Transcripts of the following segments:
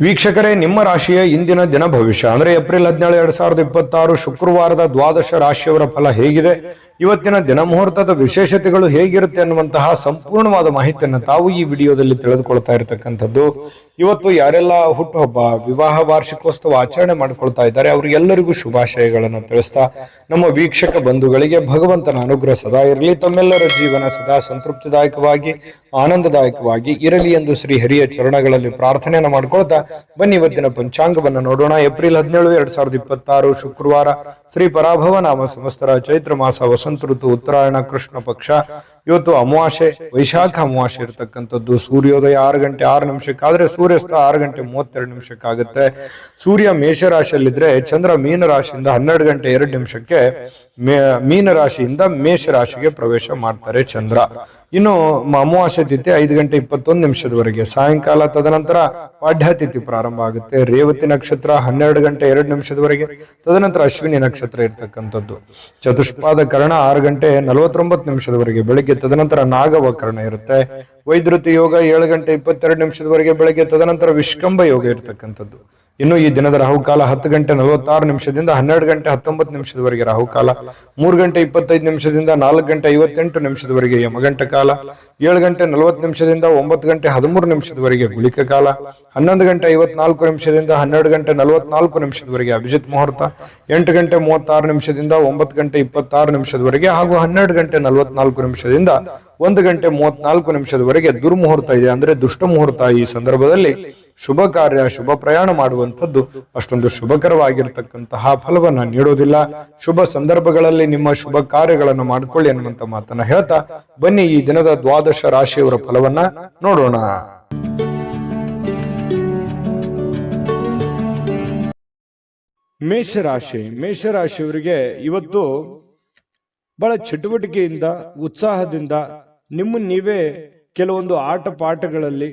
ವೀಕ್ಷಕರೇ, ನಿಮ್ಮ ರಾಶಿಯ ಇಂದಿನ ದಿನ ಭವಿಷ್ಯ ಅಂದ್ರೆ ಏಪ್ರಿಲ್ 17, 2026 ಶುಕ್ರವಾರದ ದ್ವಾದಶ ರಾಶಿಯವರ ಫಲ ಹೇಗಿದೆ, ಇವತ್ತಿನ ದಿನ ಮುಹೂರ್ತದ ವಿಶೇಷತೆಗಳು ಹೇಗಿರುತ್ತೆ ಅನ್ನುವಂತಹ ಸಂಪೂರ್ಣವಾದ ಮಾಹಿತಿಯನ್ನು ತಾವು ಈ ವಿಡಿಯೋದಲ್ಲಿ ತಿಳಿದುಕೊಳ್ತಾ ಇರತಕ್ಕಂಥದ್ದು. ಇವತ್ತು ಯಾರೆಲ್ಲ ಹುಟ್ಟುಹಬ್ಬ, ವಿವಾಹ ವಾರ್ಷಿಕೋತ್ಸವ ಆಚರಣೆ ಮಾಡ್ಕೊಳ್ತಾ ಇದ್ದಾರೆ ಅವರಿಗೆಲ್ಲರಿಗೂ ಶುಭಾಶಯಗಳನ್ನು ತಿಳಿಸ್ತಾ ನಮ್ಮ ವೀಕ್ಷಕ ಬಂಧುಗಳಿಗೆ ಭಗವಂತನ ಅನುಗ್ರಹ ಸದಾ ಇರಲಿ, ತಮ್ಮೆಲ್ಲರ ಜೀವನ ಸದಾ ಸಂತೃಪ್ತಿದಾಯಕವಾಗಿ ಆನಂದದಾಯಕವಾಗಿ ಇರಲಿ ಎಂದು ಶ್ರೀ ಹರಿಯ ಚರಣಗಳಲ್ಲಿ ಪ್ರಾರ್ಥನೆಯನ್ನು ಮಾಡ್ಕೊಳ್ತಾ ಬನ್ನಿ ಇವತ್ತಿನ ಪಂಚಾಂಗವನ್ನು ನೋಡೋಣ. ಏಪ್ರಿಲ್ 17, 2026 ಶುಕ್ರವಾರ, ಶ್ರೀ ಪರಾಭವ ನಾಮ ಸಂವತ್ಸರ, ಚೈತ್ರ ಮಾಸ, ವಸಂತ ಋತು, ಉತ್ತರಾಯಣ, ಕೃಷ್ಣ ಪಕ್ಷ. ಇವತ್ತು ಅಮಾವಾಸ್ಯೆ, ವೈಶಾಖ ಅಮಾವಾಸ್ಯೆ ಇರತಕ್ಕಂಥದ್ದು. ಸೂರ್ಯೋದಯ 6 ಗಂಟೆ 6 ನಿಮಿಷಕ್ಕಾದ್ರೆ ಸೂರ್ಯಾಸ್ತ 6 ಗಂಟೆ 32 ನಿಮಿಷಕ್ಕಾಗುತ್ತೆ. ಸೂರ್ಯ ಮೇಷರಾಶಿಯಲ್ಲಿದ್ರೆ ಚಂದ್ರ ಮೀನರಾಶಿಯಿಂದ 12 ಗಂಟೆ 2 ನಿಮಿಷಕ್ಕೆ ಮೀನರಾಶಿಯಿಂದ ಮೇಷರಾಶಿಗೆ ಪ್ರವೇಶ ಮಾಡ್ತಾರೆ ಚಂದ್ರ. ಇನ್ನು ಅಮಾವಾಸ್ಯೆ ತಿಥಿ 5 ಗಂಟೆ 21 ನಿಮಿಷದವರೆಗೆ ಸಾಯಂಕಾಲ. ತದನಂತರ ಪಾಡ್ಯ ತಿಥಿ ಪ್ರಾರಂಭ ಆಗುತ್ತೆ. ರೇವತಿ ನಕ್ಷತ್ರ 12 ಗಂಟೆ 2 ನಿಮಿಷದವರೆಗೆ, ತದನಂತರ ಅಶ್ವಿನಿ ನಕ್ಷತ್ರ ಇರ್ತಕ್ಕಂಥದ್ದು. ಚತುಷ್ಪಾದ ಕರ್ಣ 6 ಗಂಟೆ 49 ನಿಮಿಷದವರೆಗೆ ಬೆಳಿಗ್ಗೆ, ತದನಂತರ ನಾಗವಕರ್ಣ ಇರುತ್ತೆ. ವೈದ್ಯುತಿ ಯೋಗ 7 ಗಂಟೆ 22 ನಿಮಿಷದವರೆಗೆ ಬೆಳಗ್ಗೆ, ತದನಂತರ ವಿಷ್ಕಂಭ ಯೋಗ ಇರತಕ್ಕಂಥದ್ದು. ಇನ್ನು ಈ ದಿನದ ರಾಹುಕಾಲ 10 ಗಂಟೆ 46 ನಿಮಿಷದಿಂದ 12 ಗಂಟೆ 19 ನಿಮಿಷದವರೆಗೆ ರಾಹುಕಾಲ, 3 ಗಂಟೆ 25 ನಿಮಿಷದಿಂದ 4 ಗಂಟೆ 58 ನಿಮಿಷದವರೆಗೆ ಯಮಗಂಟ ಕಾಲ, 7 ಗಂಟೆ 40 ನಿಮಿಷದಿಂದ 9 ಗಂಟೆ 13 ನಿಮಿಷದವರೆಗೆ ಗುಳಿಕ ಕಾಲ, 11 ಗಂಟೆ 54 ನಿಮಿಷದಿಂದ 12 ಗಂಟೆ 44 ನಿಮಿಷದವರೆಗೆ ಅಭಿಜಿತ್ ಮುಹೂರ್ತ, 8 ಗಂಟೆ 36 ನಿಮಿಷದಿಂದ 9 ಗಂಟೆ 26 ನಿಮಿಷದವರೆಗೆ ಹಾಗೂ 12 ಗಂಟೆ 44 ನಿಮಿಷದಿಂದ 1 ಗಂಟೆ 34 ನಿಮಿಷದವರೆಗೆ ದುರ್ಮುಹೂರ್ತ ಇದೆ, ಅಂದ್ರೆ ದುಷ್ಟ ಮುಹೂರ್ತ. ಈ ಸಂದರ್ಭದಲ್ಲಿ ಶುಭ ಕಾರ್ಯ, ಶುಭ ಪ್ರಯಾಣ ಮಾಡುವಂಥದ್ದು ಅಷ್ಟೊಂದು ಶುಭಕರವಾಗಿರ್ತಕ್ಕಂತಹ ಫಲವನ್ನ ನೀಡೋದಿಲ್ಲ. ಶುಭ ಸಂದರ್ಭಗಳಲ್ಲಿ ನಿಮ್ಮ ಶುಭ ಕಾರ್ಯಗಳನ್ನು ಮಾಡಿಕೊಳ್ಳಿ ಅನ್ನುವಂತ ಮಾತನ್ನ ಹೇಳ್ತಾ ಬನ್ನಿ ಈ ದಿನದ ದ್ವಾದಶ ರಾಶಿಯವರ ಫಲವನ್ನ ನೋಡೋಣ. ಮೇಷರಾಶಿಯವರಿಗೆ ಇವತ್ತು ಬಹಳ ಚಟುವಟಿಕೆಯಿಂದ, ಉತ್ಸಾಹದಿಂದ ನಿಮ್ಮನ್ನು ನೀವೇ ಕೆಲವೊಂದು ಆಟ ಪಾಠಗಳಲ್ಲಿ,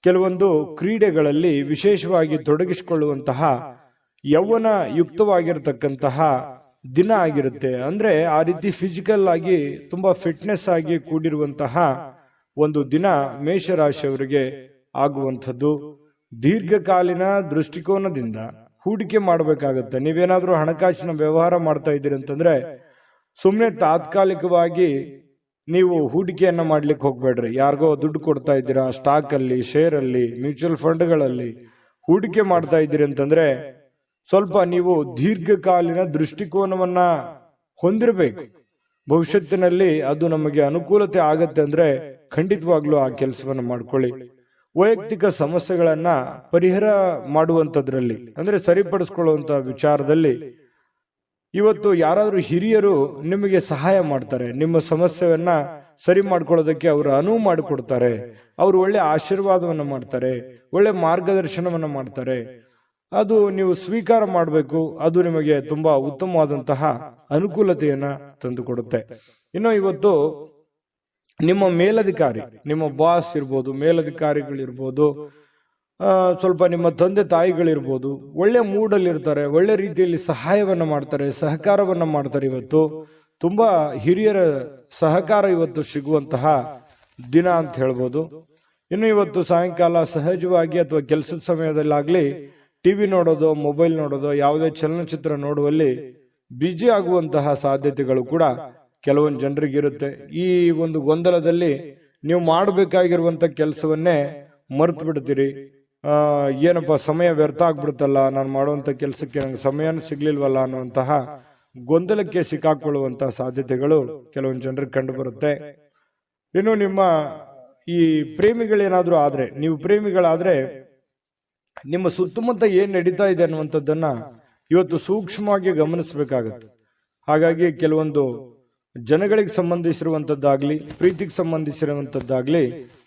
ಕೆಲವೊಂದು ಕ್ರೀಡೆಗಳಲ್ಲಿ ವಿಶೇಷವಾಗಿ ತೊಡಗಿಸಿಕೊಳ್ಳುವಂತಹ ಯೌವನ ಯುಕ್ತವಾಗಿರತಕ್ಕಂತಹ ದಿನ ಆಗಿರುತ್ತೆ. ಅಂದ್ರೆ ಆ ರೀತಿ ಫಿಸಿಕಲ್ ಆಗಿ ತುಂಬಾ ಫಿಟ್ನೆಸ್ ಆಗಿ ಕೂಡಿರುವಂತಹ ಒಂದು ದಿನ ಮೇಷರಾಶಿಯವರಿಗೆ ಆಗುವಂಥದ್ದು. ದೀರ್ಘಕಾಲೀನ ದೃಷ್ಟಿಕೋನದಿಂದ ಹೂಡಿಕೆ ಮಾಡಬೇಕಾಗತ್ತೆ. ನೀವೇನಾದ್ರೂ ಹಣಕಾಸಿನ ವ್ಯವಹಾರ ಮಾಡ್ತಾ ಇದ್ದೀರಿ ಅಂತಂದ್ರೆ ಸುಮ್ಮನೆ ತಾತ್ಕಾಲಿಕವಾಗಿ ನೀವು ಹೂಡಿಕೆಯನ್ನ ಮಾಡ್ಲಿಕ್ಕೆ ಹೋಗ್ಬೇಡ್ರಿ. ಯಾರಿಗೋ ದುಡ್ಡು ಕೊಡ್ತಾ ಇದ್ದೀರಾ, ಸ್ಟಾಕ್ ಅಲ್ಲಿ, ಶೇರ್ ಅಲ್ಲಿ, ಮ್ಯೂಚುವಲ್ ಫಂಡ್ಗಳಲ್ಲಿ ಹೂಡಿಕೆ ಮಾಡ್ತಾ ಇದ್ದೀರಿ ಅಂತಂದ್ರೆ ಸ್ವಲ್ಪ ನೀವು ದೀರ್ಘಕಾಲೀನ ದೃಷ್ಟಿಕೋನವನ್ನ ಹೊಂದಿರಬೇಕು. ಭವಿಷ್ಯತ್ತಿನಲ್ಲಿ ಅದು ನಮಗೆ ಅನುಕೂಲತೆ ಆಗತ್ತೆ ಅಂದ್ರೆ ಖಂಡಿತವಾಗ್ಲೂ ಆ ಕೆಲಸವನ್ನ ಮಾಡ್ಕೊಳ್ಳಿ. ವೈಯಕ್ತಿಕ ಸಮಸ್ಯೆಗಳನ್ನ ಪರಿಹಾರ ಮಾಡುವಂತದ್ರಲ್ಲಿ, ಅಂದ್ರೆ ಸರಿಪಡಿಸ್ಕೊಳ್ಳುವಂತ ವಿಚಾರದಲ್ಲಿ ಇವತ್ತು ಯಾರಾದ್ರೂ ಹಿರಿಯರು ನಿಮಗೆ ಸಹಾಯ ಮಾಡ್ತಾರೆ. ನಿಮ್ಮ ಸಮಸ್ಯೆಯನ್ನ ಸರಿ ಮಾಡ್ಕೊಳ್ಳೋದಕ್ಕೆ ಅವರು ಅನುವು ಮಾಡಿಕೊಡ್ತಾರೆ. ಅವರು ಒಳ್ಳೆ ಆಶೀರ್ವಾದವನ್ನ ಮಾಡ್ತಾರೆ, ಒಳ್ಳೆ ಮಾರ್ಗದರ್ಶನವನ್ನ ಮಾಡ್ತಾರೆ. ಅದು ನೀವು ಸ್ವೀಕಾರ ಮಾಡಬೇಕು. ಅದು ನಿಮಗೆ ತುಂಬಾ ಉತ್ತಮವಾದಂತಹ ಅನುಕೂಲತೆಯನ್ನ ತಂದುಕೊಡುತ್ತೆ. ಇನ್ನು ಇವತ್ತು ನಿಮ್ಮ ಮೇಲಧಿಕಾರಿ, ನಿಮ್ಮ ಬಾಸ್ ಇರ್ಬೋದು, ಮೇಲಧಿಕಾರಿಗಳಿರ್ಬೋದು, ಸ್ವಲ್ಪ ನಿಮ್ಮ ತಂದೆ ತಾಯಿಗಳಿರ್ಬೋದು, ಒಳ್ಳೆ ಮೂಡಲ್ಲಿ ಇರ್ತಾರೆ, ಒಳ್ಳೆ ರೀತಿಯಲ್ಲಿ ಸಹಾಯವನ್ನ ಮಾಡ್ತಾರೆ, ಸಹಕಾರವನ್ನ ಮಾಡ್ತಾರೆ. ಇವತ್ತು ತುಂಬಾ ಹಿರಿಯರ ಸಹಕಾರ ಇವತ್ತು ಸಿಗುವಂತಹ ದಿನ ಅಂತ ಹೇಳ್ಬೋದು. ಇನ್ನು ಇವತ್ತು ಸಾಯಂಕಾಲ ಸಹಜವಾಗಿ ಅಥವಾ ಕೆಲಸದ ಸಮಯದಲ್ಲಾಗ್ಲಿ ಟಿವಿ ನೋಡೋದು, ಮೊಬೈಲ್ ನೋಡೋದು, ಯಾವುದೇ ಚಲನಚಿತ್ರ ನೋಡುವಲ್ಲಿ ಬ್ಯುಸಿ ಆಗುವಂತಹ ಸಾಧ್ಯತೆಗಳು ಕೂಡ ಕೆಲವೊಂದು ಜನರಿಗೆ ಇರುತ್ತೆ. ಈ ಒಂದು ಗೊಂದಲದಲ್ಲಿ ನೀವು ಮಾಡಬೇಕಾಗಿರುವಂತ ಕೆಲಸವನ್ನೇ ಮರ್ತು ಬಿಡ್ತೀರಿ. ಏನಪ್ಪ ಸಮಯ ವ್ಯರ್ಥ ಆಗ್ಬಿಡುತ್ತಲ್ಲ, ನಾನು ಮಾಡುವಂತ ಕೆಲಸಕ್ಕೆ ನಂಗೆ ಸಮಯನೂ ಸಿಗ್ಲಿಲ್ವಲ್ಲ ಅನ್ನುವಂತಹ ಗೊಂದಲಕ್ಕೆ ಸಿಕ್ಕಾಕೊಳ್ಳುವಂತಹ ಸಾಧ್ಯತೆಗಳು ಕೆಲವೊಂದು ಜನರಿಗೆ ಕಂಡು ಬರುತ್ತೆ. ಇನ್ನು ನಿಮ್ಮ ಈ ಪ್ರೇಮಿಗಳೇನಾದ್ರೂ ಆದ್ರೆ, ನೀವು ಪ್ರೇಮಿಗಳಾದ್ರೆ ನಿಮ್ಮ ಸುತ್ತಮುತ್ತ ಏನ್ ನಡೀತಾ ಇದೆ ಅನ್ನುವಂಥದ್ದನ್ನ ಇವತ್ತು ಸೂಕ್ಷ್ಮವಾಗಿ ಗಮನಿಸಬೇಕಾಗತ್ತೆ. ಹಾಗಾಗಿ ಕೆಲವೊಂದು ಜನಗಳಿಗೆ ಸಂಬಂಧಿಸಿರುವಂತದ್ದಾಗ್ಲಿ, ಪ್ರೀತಿಗೆ ಸಂಬಂಧಿಸಿರುವಂತದ್ದಾಗ್ಲಿ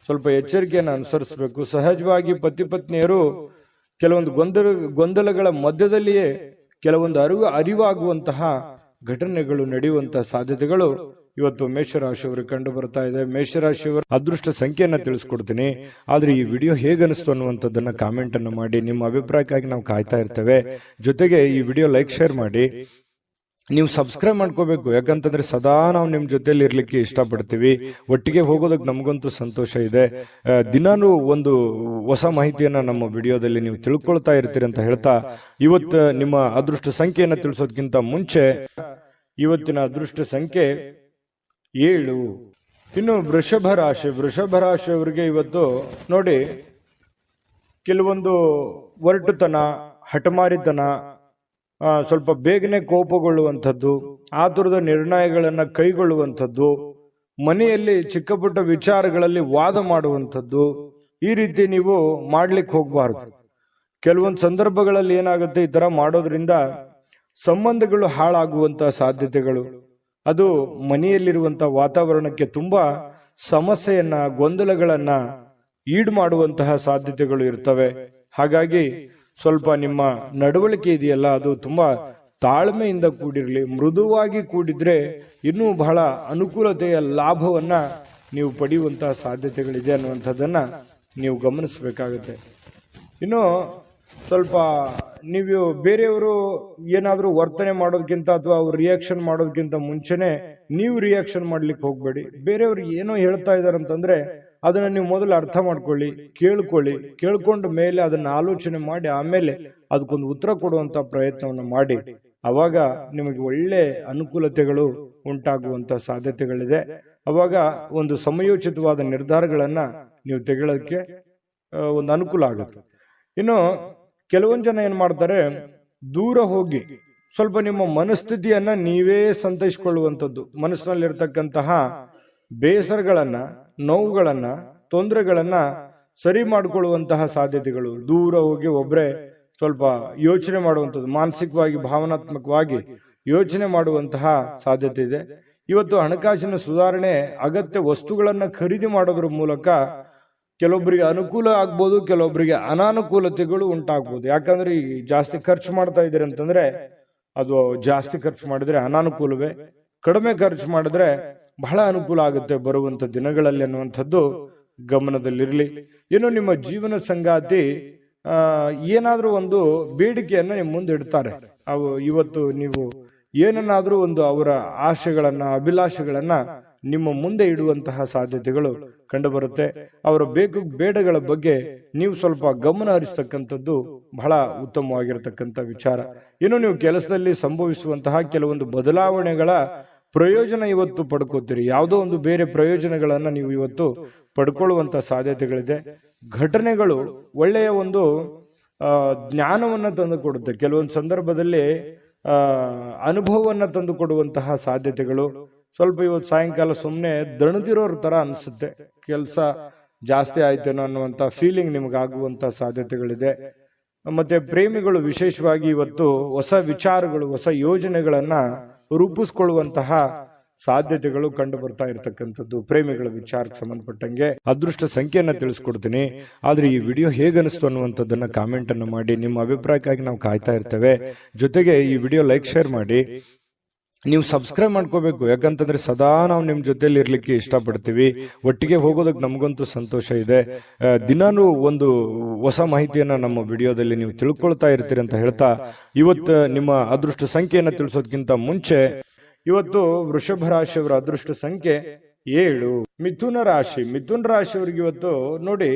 ಸ್ವಲ್ಪ ಎಚ್ಚರಿಕೆಯನ್ನು ಅನುಸರಿಸಬೇಕು. ಸಹಜವಾಗಿ ಪತಿ ಪತ್ನಿಯರು ಕೆಲವೊಂದು ಗೊಂದಲಗಳ ಮಧ್ಯದಲ್ಲಿಯೇ ಕೆಲವೊಂದು ಅರಿವಾಗುವಂತಹ ಘಟನೆಗಳು ನಡೆಯುವಂತಹ ಸಾಧ್ಯತೆಗಳು ಇವತ್ತು ಮೇಷರಾಶಿಯವರಿಗೆ ಕಂಡು ಬರ್ತಾ ಇದೆ. ಮೇಷರಾಶಿಯವರ ಅದೃಷ್ಟ ಸಂಖ್ಯೆಯನ್ನ ತಿಳಿಸ್ಕೊಡ್ತೀನಿ. ಆದ್ರೆ ಈ ವಿಡಿಯೋ ಹೇಗನಿಸ್ತು ಅನ್ನುವಂಥದ್ದನ್ನ ಕಾಮೆಂಟ್ ಅನ್ನು ಮಾಡಿ. ನಿಮ್ಮ ಅಭಿಪ್ರಾಯಕ್ಕಾಗಿ ನಾವು ಕಾಯ್ತಾ ಇರ್ತೇವೆ. ಜೊತೆಗೆ ಈ ವಿಡಿಯೋ ಲೈಕ್, ಶೇರ್ ಮಾಡಿ. ನೀವು ಸಬ್ಸ್ಕ್ರೈಬ್ ಮಾಡ್ಕೋಬೇಕು. ಯಾಕಂತಂದ್ರೆ ಸದಾ ನಾವು ನಿಮ್ ಜೊತೆಲಿ ಇರ್ಲಿಕ್ಕೆ ಇಷ್ಟಪಡ್ತೀವಿ. ಒಟ್ಟಿಗೆ ಹೋಗೋದಕ್ಕೆ ನಮಗಂತೂ ಸಂತೋಷ ಇದೆ. ದಿನಾನು ಒಂದು ಹೊಸ ಮಾಹಿತಿಯನ್ನ ನಮ್ಮ ವಿಡಿಯೋದಲ್ಲಿ ನೀವು ತಿಳ್ಕೊಳ್ತಾ ಇರ್ತೀರಿ ಅಂತ ಹೇಳ್ತಾ, ಇವತ್ತು ನಿಮ್ಮ ಅದೃಷ್ಟ ಸಂಖ್ಯೆಯನ್ನ ತಿಳಿಸೋದಕ್ಕಿಂತ ಮುಂಚೆ ಇವತ್ತಿನ ಅದೃಷ್ಟ ಸಂಖ್ಯೆ 7. ಇನ್ನು ವೃಷಭ ರಾಶಿಯವರಿಗೆ ಇವತ್ತು ನೋಡಿ, ಕೆಲವೊಂದು ಒರಟುತನ, ಹಠಮಾರಿತನ, ಸ್ವಲ್ಪ ಬೇಗನೆ ಕೋಪಗೊಳ್ಳುವಂಥದ್ದು, ಆತುರದ ನಿರ್ಣಯಗಳನ್ನ ಕೈಗೊಳ್ಳುವಂಥದ್ದು, ಮನೆಯಲ್ಲಿ ಚಿಕ್ಕ ಪುಟ್ಟ ವಿಚಾರಗಳಲ್ಲಿ ವಾದ ಮಾಡುವಂಥದ್ದು, ಈ ರೀತಿ ನೀವು ಮಾಡ್ಲಿಕ್ಕೆ ಹೋಗಬಾರದು. ಕೆಲವೊಂದು ಸಂದರ್ಭಗಳಲ್ಲಿ ಏನಾಗುತ್ತೆ, ಈ ತರ ಮಾಡೋದ್ರಿಂದ ಸಂಬಂಧಗಳು ಹಾಳಾಗುವಂತ ಸಾಧ್ಯತೆಗಳು, ಅದು ಮನೆಯಲ್ಲಿರುವಂತ ವಾತಾವರಣಕ್ಕೆ ತುಂಬಾ ಸಮಸ್ಯೆಯನ್ನ, ಗೊಂದಲಗಳನ್ನ ಈಡು ಮಾಡುವಂತಹ ಸಾಧ್ಯತೆಗಳು ಇರ್ತವೆ. ಹಾಗಾಗಿ ಸ್ವಲ್ಪ ನಿಮ್ಮ ನಡವಳಿಕೆ ಇದೆಯಲ್ಲ, ಅದು ತುಂಬಾ ತಾಳ್ಮೆಯಿಂದ ಕೂಡಿರಲಿ. ಮೃದುವಾಗಿ ಕೂಡಿದ್ರೆ ಇನ್ನೂ ಬಹಳ ಅನುಕೂಲತೆಯ ಲಾಭವನ್ನ ನೀವು ಪಡೆಯುವಂತಹ ಸಾಧ್ಯತೆಗಳಿದೆ ಅನ್ನುವಂಥದ್ದನ್ನ ನೀವು ಗಮನಿಸಬೇಕಾಗುತ್ತೆ. ಇನ್ನು ಸ್ವಲ್ಪ ನೀವು ಬೇರೆಯವರು ಏನಾದ್ರೂ ವರ್ತನೆ ಮಾಡೋದಕ್ಕಿಂತ ಅಥವಾ ಅವ್ರು ರಿಯಾಕ್ಷನ್ ಮಾಡೋದಕ್ಕಿಂತ ಮುಂಚೆನೆ ನೀವು ರಿಯಾಕ್ಷನ್ ಮಾಡ್ಲಿಕ್ಕೆ ಹೋಗ್ಬೇಡಿ. ಬೇರೆಯವ್ರು ಏನೋ ಹೇಳ್ತಾ ಇದಾರೆ ಅಂತಂದ್ರೆ ಅದನ್ನ ನೀವು ಮೊದಲು ಅರ್ಥ ಮಾಡ್ಕೊಳ್ಳಿ, ಕೇಳ್ಕೊಂಡ ಮೇಲೆ ಅದನ್ನ ಆಲೋಚನೆ ಮಾಡಿ ಆಮೇಲೆ ಅದಕ್ಕೊಂದು ಉತ್ತರ ಕೊಡುವಂತ ಪ್ರಯತ್ನವನ್ನ ಮಾಡಿ. ಅವಾಗ ನಿಮಗೆ ಒಳ್ಳೆ ಅನುಕೂಲತೆಗಳು ಉಂಟಾಗುವಂತ ಸಾಧ್ಯತೆಗಳಿದೆ. ಅವಾಗ ಒಂದು ಸಮಯೋಚಿತವಾದ ನಿರ್ಧಾರಗಳನ್ನ ನೀವು ತೆಗೊಳ್ಳೋದಕ್ಕೆ ಒಂದು ಅನುಕೂಲ ಆಗುತ್ತೆ. ಇನ್ನು ಕೆಲವೊಂದು ಜನ ಏನ್ ಮಾಡ್ತಾರೆ, ದೂರ ಹೋಗಿ ಸ್ವಲ್ಪ ನಿಮ್ಮ ಮನಸ್ಥಿತಿಯನ್ನ ನೀವೇ ಸಂತೈಸಿಕೊಳ್ಳುವಂಥದ್ದು, ಮನಸ್ಸಿನಲ್ಲಿರ್ತಕ್ಕಂತಹ ಬೇಸರಗಳನ್ನ, ನೋವುಗಳನ್ನ, ತೊಂದರೆಗಳನ್ನ ಸರಿ ಮಾಡಿಕೊಳ್ಳುವಂತಹ ಸಾಧ್ಯತೆಗಳು. ದೂರ ಹೋಗಿ ಒಬ್ರೆ ಸ್ವಲ್ಪ ಯೋಚನೆ ಮಾಡುವಂಥದ್ದು, ಮಾನಸಿಕವಾಗಿ ಭಾವನಾತ್ಮಕವಾಗಿ ಯೋಚನೆ ಮಾಡುವಂತಹ ಸಾಧ್ಯತೆ ಇದೆ. ಇವತ್ತು ಹಣಕಾಸಿನ ಸುಧಾರಣೆ, ಅಗತ್ಯ ವಸ್ತುಗಳನ್ನ ಖರೀದಿ ಮಾಡೋದ್ರ ಮೂಲಕ ಕೆಲವೊಬ್ಬರಿಗೆ ಅನುಕೂಲ ಆಗ್ಬೋದು, ಕೆಲವೊಬ್ಬರಿಗೆ ಅನಾನುಕೂಲತೆಗಳು ಉಂಟಾಗ್ಬೋದು. ಯಾಕಂದ್ರೆ ಈ ಜಾಸ್ತಿ ಖರ್ಚು ಮಾಡ್ತಾ ಇದ್ದೀರಿ ಅಂತಂದ್ರೆ ಅದು ಜಾಸ್ತಿ ಖರ್ಚು ಮಾಡಿದ್ರೆ ಅನಾನುಕೂಲವೇ, ಕಡಿಮೆ ಖರ್ಚು ಮಾಡಿದ್ರೆ ಬಹಳ ಅನುಕೂಲ ಆಗುತ್ತೆ ಬರುವಂತ ದಿನಗಳಲ್ಲಿ ಅನ್ನುವಂಥದ್ದು ಗಮನದಲ್ಲಿರ್ಲಿ. ಇನ್ನು ನಿಮ್ಮ ಜೀವನ ಸಂಗಾತಿ ಏನಾದ್ರೂ ಒಂದು ಬೇಡಿಕೆಯನ್ನ ನಿಮ್ಮ ಮುಂದೆ ಇಡ್ತಾರೆ. ಅವು ಇವತ್ತು ನೀವು ಏನನ್ನಾದ್ರೂ ಒಂದು ಅವರ ಆಶೆಗಳನ್ನ, ಅಭಿಲಾಷೆಗಳನ್ನ ನಿಮ್ಮ ಮುಂದೆ ಇಡುವಂತಹ ಸಾಧ್ಯತೆಗಳು ಕಂಡು ಬರುತ್ತೆ. ಅವರ ಬೇಕು ಬೇಡಗಳ ಬಗ್ಗೆ ನೀವು ಸ್ವಲ್ಪ ಗಮನ ಹರಿಸ್ತಕ್ಕಂಥದ್ದು ಬಹಳ ಉತ್ತಮವಾಗಿರತಕ್ಕಂಥ ವಿಚಾರ. ಇನ್ನು ನೀವು ಕೆಲಸದಲ್ಲಿ ಸಂಭವಿಸುವಂತಹ ಕೆಲವೊಂದು ಬದಲಾವಣೆಗಳ ಪ್ರಯೋಜನ ಇವತ್ತು ಪಡ್ಕೋತೀರಿ. ಯಾವುದೋ ಒಂದು ಬೇರೆ ಪ್ರಯೋಜನಗಳನ್ನ ನೀವು ಇವತ್ತು ಪಡ್ಕೊಳ್ಳುವಂತ ಸಾಧ್ಯತೆಗಳಿದೆ. ಘಟನೆಗಳು ಒಳ್ಳೆಯ ಒಂದು ಜ್ಞಾನವನ್ನ ತಂದು ಕೊಡುತ್ತೆ. ಕೆಲವೊಂದು ಸಂದರ್ಭದಲ್ಲಿ ಅನುಭವವನ್ನ ತಂದು ಕೊಡುವಂತಹ ಸಾಧ್ಯತೆಗಳು. ಸ್ವಲ್ಪ ಇವತ್ತು ಸಾಯಂಕಾಲ ಸುಮ್ಮನೆ ದಣದಿರೋರ್ ತರ ಅನ್ಸುತ್ತೆ, ಕೆಲಸ ಜಾಸ್ತಿ ಆಯ್ತೇನೋ ಅನ್ನುವಂತ ಫೀಲಿಂಗ್ ನಿಮಗಾಗುವಂತ ಸಾಧ್ಯತೆಗಳಿದೆ. ಮತ್ತೆ ಪ್ರೇಮಿಗಳು ವಿಶೇಷವಾಗಿ ಇವತ್ತು ಹೊಸ ವಿಚಾರಗಳು, ಹೊಸ ಯೋಜನೆಗಳನ್ನ ರೂಪಿಸ್ಕೊಳ್ಳುವಂತಹ ಸಾಧ್ಯತೆಗಳು ಕಂಡು ಬರ್ತಾ ಇರತಕ್ಕಂಥದ್ದು. ಪ್ರೇಮಿಗಳ ವಿಚಾರಕ್ಕೆ ಸಂಬಂಧಪಟ್ಟಂಗೆ ಅದೃಷ್ಟ ಸಂಖ್ಯೆಯನ್ನ ತಿಳಿಸ್ಕೊಡ್ತೀನಿ. ಆದ್ರೆ ಈ ವಿಡಿಯೋ ಹೇಗನಿಸ್ತು ಅನ್ನುವಂಥದ್ದನ್ನ ಕಾಮೆಂಟ್ ಅನ್ನು ಮಾಡಿ. ನಿಮ್ಮ ಅಭಿಪ್ರಾಯಕ್ಕಾಗಿ ನಾವು ಕಾಯ್ತಾ ಇರ್ತೇವೆ. ಜೊತೆಗೆ ಈ ವಿಡಿಯೋ ಲೈಕ್, ಶೇರ್ ಮಾಡಿ. ನೀವು ಸಬ್ಸ್ಕ್ರೈಬ್ ಮಾಡ್ಕೋಬೇಕು. ಯಾಕಂತಂದ್ರೆ ಸದಾ ನಾವು ನಿಮ್ ಜೊತೆಲಿ ಇರ್ಲಿಕ್ಕೆ ಇಷ್ಟಪಡ್ತೀವಿ. ಒಟ್ಟಿಗೆ ಹೋಗೋದಕ್ಕೆ ನಮಗಂತೂ ಸಂತೋಷ ಇದೆ. ದಿನಾನು ಒಂದು ಹೊಸ ಮಾಹಿತಿಯನ್ನ ನಮ್ಮ ವಿಡಿಯೋದಲ್ಲಿ ನೀವು ತಿಳ್ಕೊಳ್ತಾ ಇರ್ತೀರಿ ಅಂತ ಹೇಳ್ತಾ, ಇವತ್ತು ನಿಮ್ಮ ಅದೃಷ್ಟ ಸಂಖ್ಯೆಯನ್ನ ತಿಳಿಸೋದಕ್ಕಿಂತ ಮುಂಚೆ ಇವತ್ತು ವೃಷಭ ರಾಶಿಯವರ ಅದೃಷ್ಟ ಸಂಖ್ಯೆ 7. ಮಿಥುನ ರಾಶಿಯವರಿಗೆ ಇವತ್ತು ನೋಡಿ,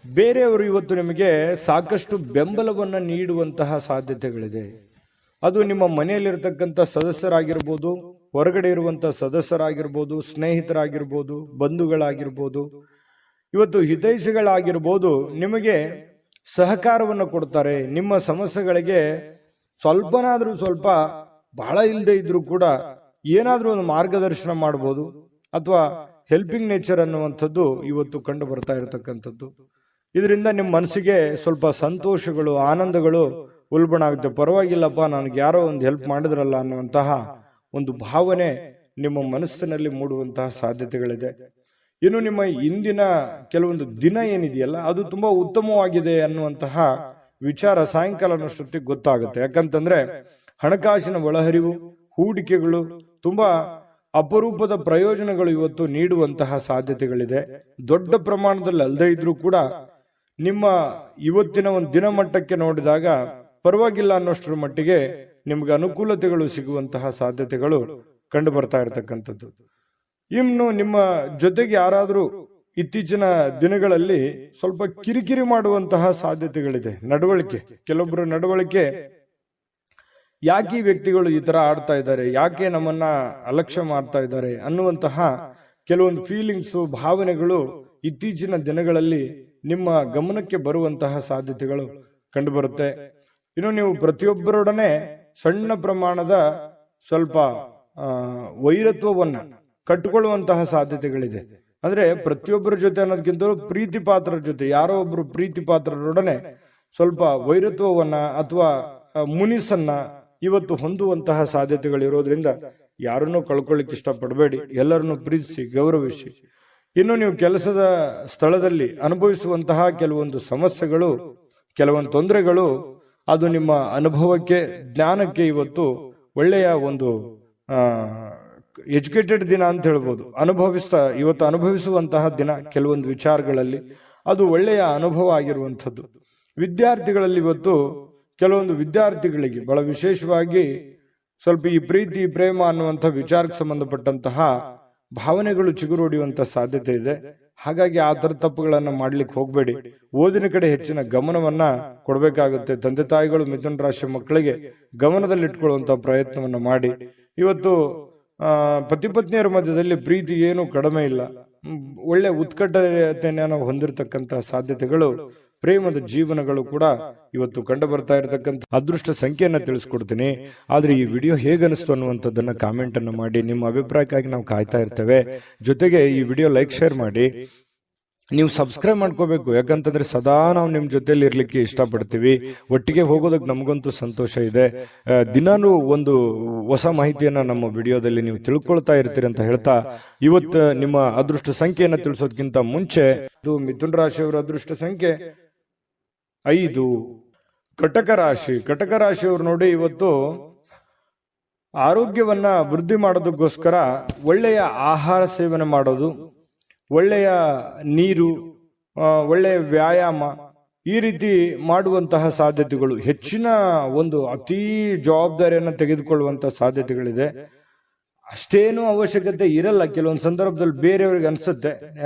ಬೇರೆಯವರು ಇವತ್ತು ನಿಮಗೆ ಸಾಕಷ್ಟು ಬೆಂಬಲವನ್ನ ನೀಡುವಂತಹ ಸಾಧ್ಯತೆಗಳಿದೆ. ಅದು ನಿಮ್ಮ ಮನೆಯಲ್ಲಿರ್ತಕ್ಕಂಥ ಸದಸ್ಯರಾಗಿರ್ಬೋದು, ಹೊರಗಡೆ ಇರುವಂತಹ ಸದಸ್ಯರಾಗಿರ್ಬೋದು, ಸ್ನೇಹಿತರಾಗಿರ್ಬೋದು, ಬಂಧುಗಳಾಗಿರ್ಬೋದು, ಇವತ್ತು ಹಿತೈಷಿಗಳಾಗಿರ್ಬೋದು, ನಿಮಗೆ ಸಹಕಾರವನ್ನು ಕೊಡ್ತಾರೆ. ನಿಮ್ಮ ಸಮಸ್ಯೆಗಳಿಗೆ ಸ್ವಲ್ಪನಾದ್ರೂ ಸ್ವಲ್ಪ, ಬಹಳ ಇಲ್ಲದೆ ಇದ್ರೂ ಕೂಡ ಏನಾದ್ರೂ ಒಂದು ಮಾರ್ಗದರ್ಶನ ಮಾಡಬಹುದು, ಅಥವಾ ಹೆಲ್ಪಿಂಗ್ ನೇಚರ್ ಅನ್ನುವಂಥದ್ದು ಇವತ್ತು ಕಂಡು ಬರ್ತಾ ಇರತಕ್ಕಂಥದ್ದು. ಇದರಿಂದ ನಿಮ್ಮ ಮನಸ್ಸಿಗೆ ಸ್ವಲ್ಪ ಸಂತೋಷಗಳು, ಆನಂದಗಳು ಉಲ್ಬಣ ಆಗುತ್ತೆ. ಪರವಾಗಿಲ್ಲಪ್ಪ, ನನಗೆ ಯಾರೋ ಒಂದು ಹೆಲ್ಪ್ ಮಾಡಿದ್ರಲ್ಲ ಅನ್ನುವಂತಹ ಒಂದು ಭಾವನೆ ನಿಮ್ಮ ಮನಸ್ಸಿನಲ್ಲಿ ಮೂಡುವಂತಹ ಸಾಧ್ಯತೆಗಳಿದೆ. ಇನ್ನು ನಿಮ್ಮ ಇಂದಿನ ಕೆಲವೊಂದು ದಿನ ಏನಿದೆಯಲ್ಲ, ಅದು ತುಂಬಾ ಉತ್ತಮವಾಗಿದೆ ಅನ್ನುವಂತಹ ವಿಚಾರ ಸಾಯಂಕಾಲನಷ್ಟೊತ್ತಿಗೆ ಗೊತ್ತಾಗುತ್ತೆ. ಯಾಕಂತಂದ್ರೆ ಹಣಕಾಸಿನ ಒಳಹರಿವು, ಹೂಡಿಕೆಗಳು ತುಂಬಾ ಅಪರೂಪದ ಪ್ರಯೋಜನಗಳು ಇವತ್ತು ನೀಡುವಂತಹ ಸಾಧ್ಯತೆಗಳಿದೆ. ದೊಡ್ಡ ಪ್ರಮಾಣದಲ್ಲಿ ಅಲ್ಲದೆ ಇದ್ರೂ ಕೂಡ ನಿಮ್ಮ ಇವತ್ತಿನ ಒಂದು ದಿನಮಟ್ಟಕ್ಕೆ ನೋಡಿದಾಗ ಪರವಾಗಿಲ್ಲ ಅನ್ನೋಷ್ಟರ ಮಟ್ಟಿಗೆ ನಿಮ್ಗೆ ಅನುಕೂಲತೆಗಳು ಸಿಗುವಂತಹ ಸಾಧ್ಯತೆಗಳು ಕಂಡು ಬರ್ತಾ ಇರತಕ್ಕಂಥದ್ದು. ಇನ್ನು ನಿಮ್ಮ ಜೊತೆಗೆ ಯಾರಾದರೂ ಇತ್ತೀಚಿನ ದಿನಗಳಲ್ಲಿ ಸ್ವಲ್ಪ ಕಿರಿಕಿರಿ ಮಾಡುವಂತಹ ಸಾಧ್ಯತೆಗಳಿದೆ. ನಡವಳಿಕೆ, ಕೆಲವೊಬ್ಬರು ನಡವಳಿಕೆ, ಯಾಕೆ ಈ ವ್ಯಕ್ತಿಗಳು ಈ ತರ ಆಡ್ತಾ ಇದ್ದಾರೆ, ಯಾಕೆ ನಮ್ಮನ್ನ ಅಲಕ್ಷ್ಯ ಮಾಡ್ತಾ ಇದ್ದಾರೆ ಅನ್ನುವಂತಹ ಕೆಲವೊಂದು ಫೀಲಿಂಗ್ಸು, ಭಾವನೆಗಳು ಇತ್ತೀಚಿನ ದಿನಗಳಲ್ಲಿ ನಿಮ್ಮ ಗಮನಕ್ಕೆ ಬರುವಂತಹ ಸಾಧ್ಯತೆಗಳು ಕಂಡು ಬರುತ್ತೆ. ಇನ್ನು ನೀವು ಪ್ರತಿಯೊಬ್ಬರೊಡನೆ ಸಣ್ಣ ಪ್ರಮಾಣದ ಸ್ವಲ್ಪ ವೈರತ್ವವನ್ನ ಕಟ್ಟಿಕೊಳ್ಳುವಂತಹ ಸಾಧ್ಯತೆಗಳಿದೆ. ಅಂದ್ರೆ ಪ್ರತಿಯೊಬ್ಬರ ಜೊತೆ ಅನ್ನೋದಕ್ಕಿಂತ ಪ್ರೀತಿ ಪಾತ್ರರ ಜೊತೆ, ಯಾರೋ ಒಬ್ರು ಪ್ರೀತಿ ಪಾತ್ರರೊಡನೆ ಸ್ವಲ್ಪ ವೈರತ್ವವನ್ನ ಅಥವಾ ಮುನಿಸನ್ನ ಇವತ್ತು ಹೊಂದುವಂತಹ ಸಾಧ್ಯತೆಗಳಿರೋದ್ರಿಂದ ಯಾರನ್ನೂ ಕಳ್ಕೊಳ್ಳಿಕ್ಕೆ ಇಷ್ಟಪಡಬೇಡಿ, ಎಲ್ಲರನ್ನು ಪ್ರೀತಿಸಿ ಗೌರವಿಸಿ. ಇನ್ನು ನೀವು ಕೆಲಸದ ಸ್ಥಳದಲ್ಲಿ ಅನುಭವಿಸುವಂತಹ ಕೆಲವೊಂದು ಸಮಸ್ಯೆಗಳು, ಕೆಲವೊಂದು ತೊಂದರೆಗಳು, ಅದು ನಿಮ್ಮ ಅನುಭವಕ್ಕೆ, ಜ್ಞಾನಕ್ಕೆ ಇವತ್ತು ಒಳ್ಳೆಯ ಒಂದು ಎಜುಕೇಟೆಡ್ ದಿನ ಅಂತ ಹೇಳ್ಬೋದು. ಇವತ್ತು ಅನುಭವಿಸುವಂತಹ ದಿನ ಕೆಲವೊಂದು ವಿಚಾರಗಳಲ್ಲಿ ಅದು ಒಳ್ಳೆಯ ಅನುಭವ ಆಗಿರುವಂಥದ್ದು. ವಿದ್ಯಾರ್ಥಿಗಳಲ್ಲಿ ಇವತ್ತು ಕೆಲವೊಂದು ವಿದ್ಯಾರ್ಥಿಗಳಿಗೆ ಬಹಳ ವಿಶೇಷವಾಗಿ ಸ್ವಲ್ಪ ಈ ಪ್ರೀತಿ ಪ್ರೇಮ ಅನ್ನುವಂಥ ವಿಚಾರಕ್ಕೆ ಸಂಬಂಧಪಟ್ಟಂತಹ ಭಾವನೆಗಳು ಚಿಗುರೊಡೆಯುವಂತ ಸಾಧ್ಯತೆ ಇದೆ. ಹಾಗಾಗಿ ಆ ತರ ತಪ್ಪುಗಳನ್ನ ಮಾಡ್ಲಿಕ್ಕೆ ಹೋಗ್ಬೇಡಿ. ಓದಿನ ಕಡೆ ಹೆಚ್ಚಿನ ಗಮನವನ್ನ ಕೊಡಬೇಕಾಗುತ್ತೆ. ತಂದೆ ತಾಯಿಗಳು ಮಿಥುನ ರಾಶಿ ಮಕ್ಕಳಿಗೆ ಗಮನದಲ್ಲಿಟ್ಕೊಳ್ಳುವಂತ ಪ್ರಯತ್ನವನ್ನ ಮಾಡಿ. ಇವತ್ತು ಪತಿ ಪತ್ನಿಯರ ಮಧ್ಯದಲ್ಲಿ ಪ್ರೀತಿ ಏನು ಕಡಿಮೆ ಇಲ್ಲ, ಒಳ್ಳೆ ಉತ್ಕಟತೆಯನ್ನು ಹೊಂದಿರತಕ್ಕಂತ ಸಾಧ್ಯತೆಗಳು, ಪ್ರೇಮದ ಜೀವನಗಳು ಕೂಡ ಇವತ್ತು ಕಂಡು ಬರ್ತಾ ಇರತಕ್ಕಂಥ ಅದೃಷ್ಟ ಸಂಖ್ಯೆಯನ್ನ ತಿಳಿಸ್ಕೊಡ್ತೀನಿ. ಆದ್ರೆ ಈ ವಿಡಿಯೋ ಹೇಗನಿಸ್ತು ಅನ್ನುವಂಥದ್ದನ್ನ ಕಾಮೆಂಟ್ ಅನ್ನು ಮಾಡಿ. ನಿಮ್ಮ ಅಭಿಪ್ರಾಯಕ್ಕಾಗಿ ನಾವು ಕಾಯ್ತಾ ಇರ್ತೇವೆ. ಜೊತೆಗೆ ಈ ವಿಡಿಯೋ ಲೈಕ್, ಶೇರ್ ಮಾಡಿ. ನೀವು ಸಬ್ಸ್ಕ್ರೈಬ್ ಮಾಡ್ಕೋಬೇಕು, ಯಾಕಂತಂದ್ರೆ ಸದಾ ನಾವು ನಿಮ್ ಜೊತೆಲಿ ಇರ್ಲಿಕ್ಕೆ ಇಷ್ಟಪಡ್ತೀವಿ. ಒಟ್ಟಿಗೆ ಹೋಗೋದಕ್ಕೆ ನಮಗಂತೂ ಸಂತೋಷ ಇದೆ. ದಿನಾನು ಒಂದು ಹೊಸ ಮಾಹಿತಿಯನ್ನ ನಮ್ಮ ವಿಡಿಯೋದಲ್ಲಿ ನೀವು ತಿಳ್ಕೊಳ್ತಾ ಇರ್ತೀರಿ ಅಂತ ಹೇಳ್ತಾ, ಇವತ್ತು ನಿಮ್ಮ ಅದೃಷ್ಟ ಸಂಖ್ಯೆಯನ್ನ ತಿಳಿಸೋದಕ್ಕಿಂತ ಮುಂಚೆ ಮಿಥುನ ರಾಶಿಯವರ ಅದೃಷ್ಟ ಸಂಖ್ಯೆ 5. ಕಟಕ ರಾಶಿಯವರು ನೋಡಿ, ಇವತ್ತು ಆರೋಗ್ಯವನ್ನ ವೃದ್ಧಿ ಮಾಡೋದಕ್ಕೋಸ್ಕರ ಒಳ್ಳೆಯ ಆಹಾರ ಸೇವನೆ ಮಾಡೋದು, ಒಳ್ಳೆಯ ನೀರು, ಒಳ್ಳೆಯ ವ್ಯಾಯಾಮ, ಈ ರೀತಿ ಮಾಡುವಂತಹ ಸಾಧ್ಯತೆಗಳು, ಹೆಚ್ಚಿನ ಒಂದು ಅತಿ ಜವಾಬ್ದಾರಿಯನ್ನು ತೆಗೆದುಕೊಳ್ಳುವಂತಹ ಸಾಧ್ಯತೆಗಳಿದೆ. ಅಷ್ಟೇನು ಅವಶ್ಯಕತೆ ಇರಲ್ಲ. ಕೆಲವೊಂದು ಸಂದರ್ಭದಲ್ಲಿ ಬೇರೆಯವ್ರಿಗೆ ಅನ್ಸುತ್ತೆ,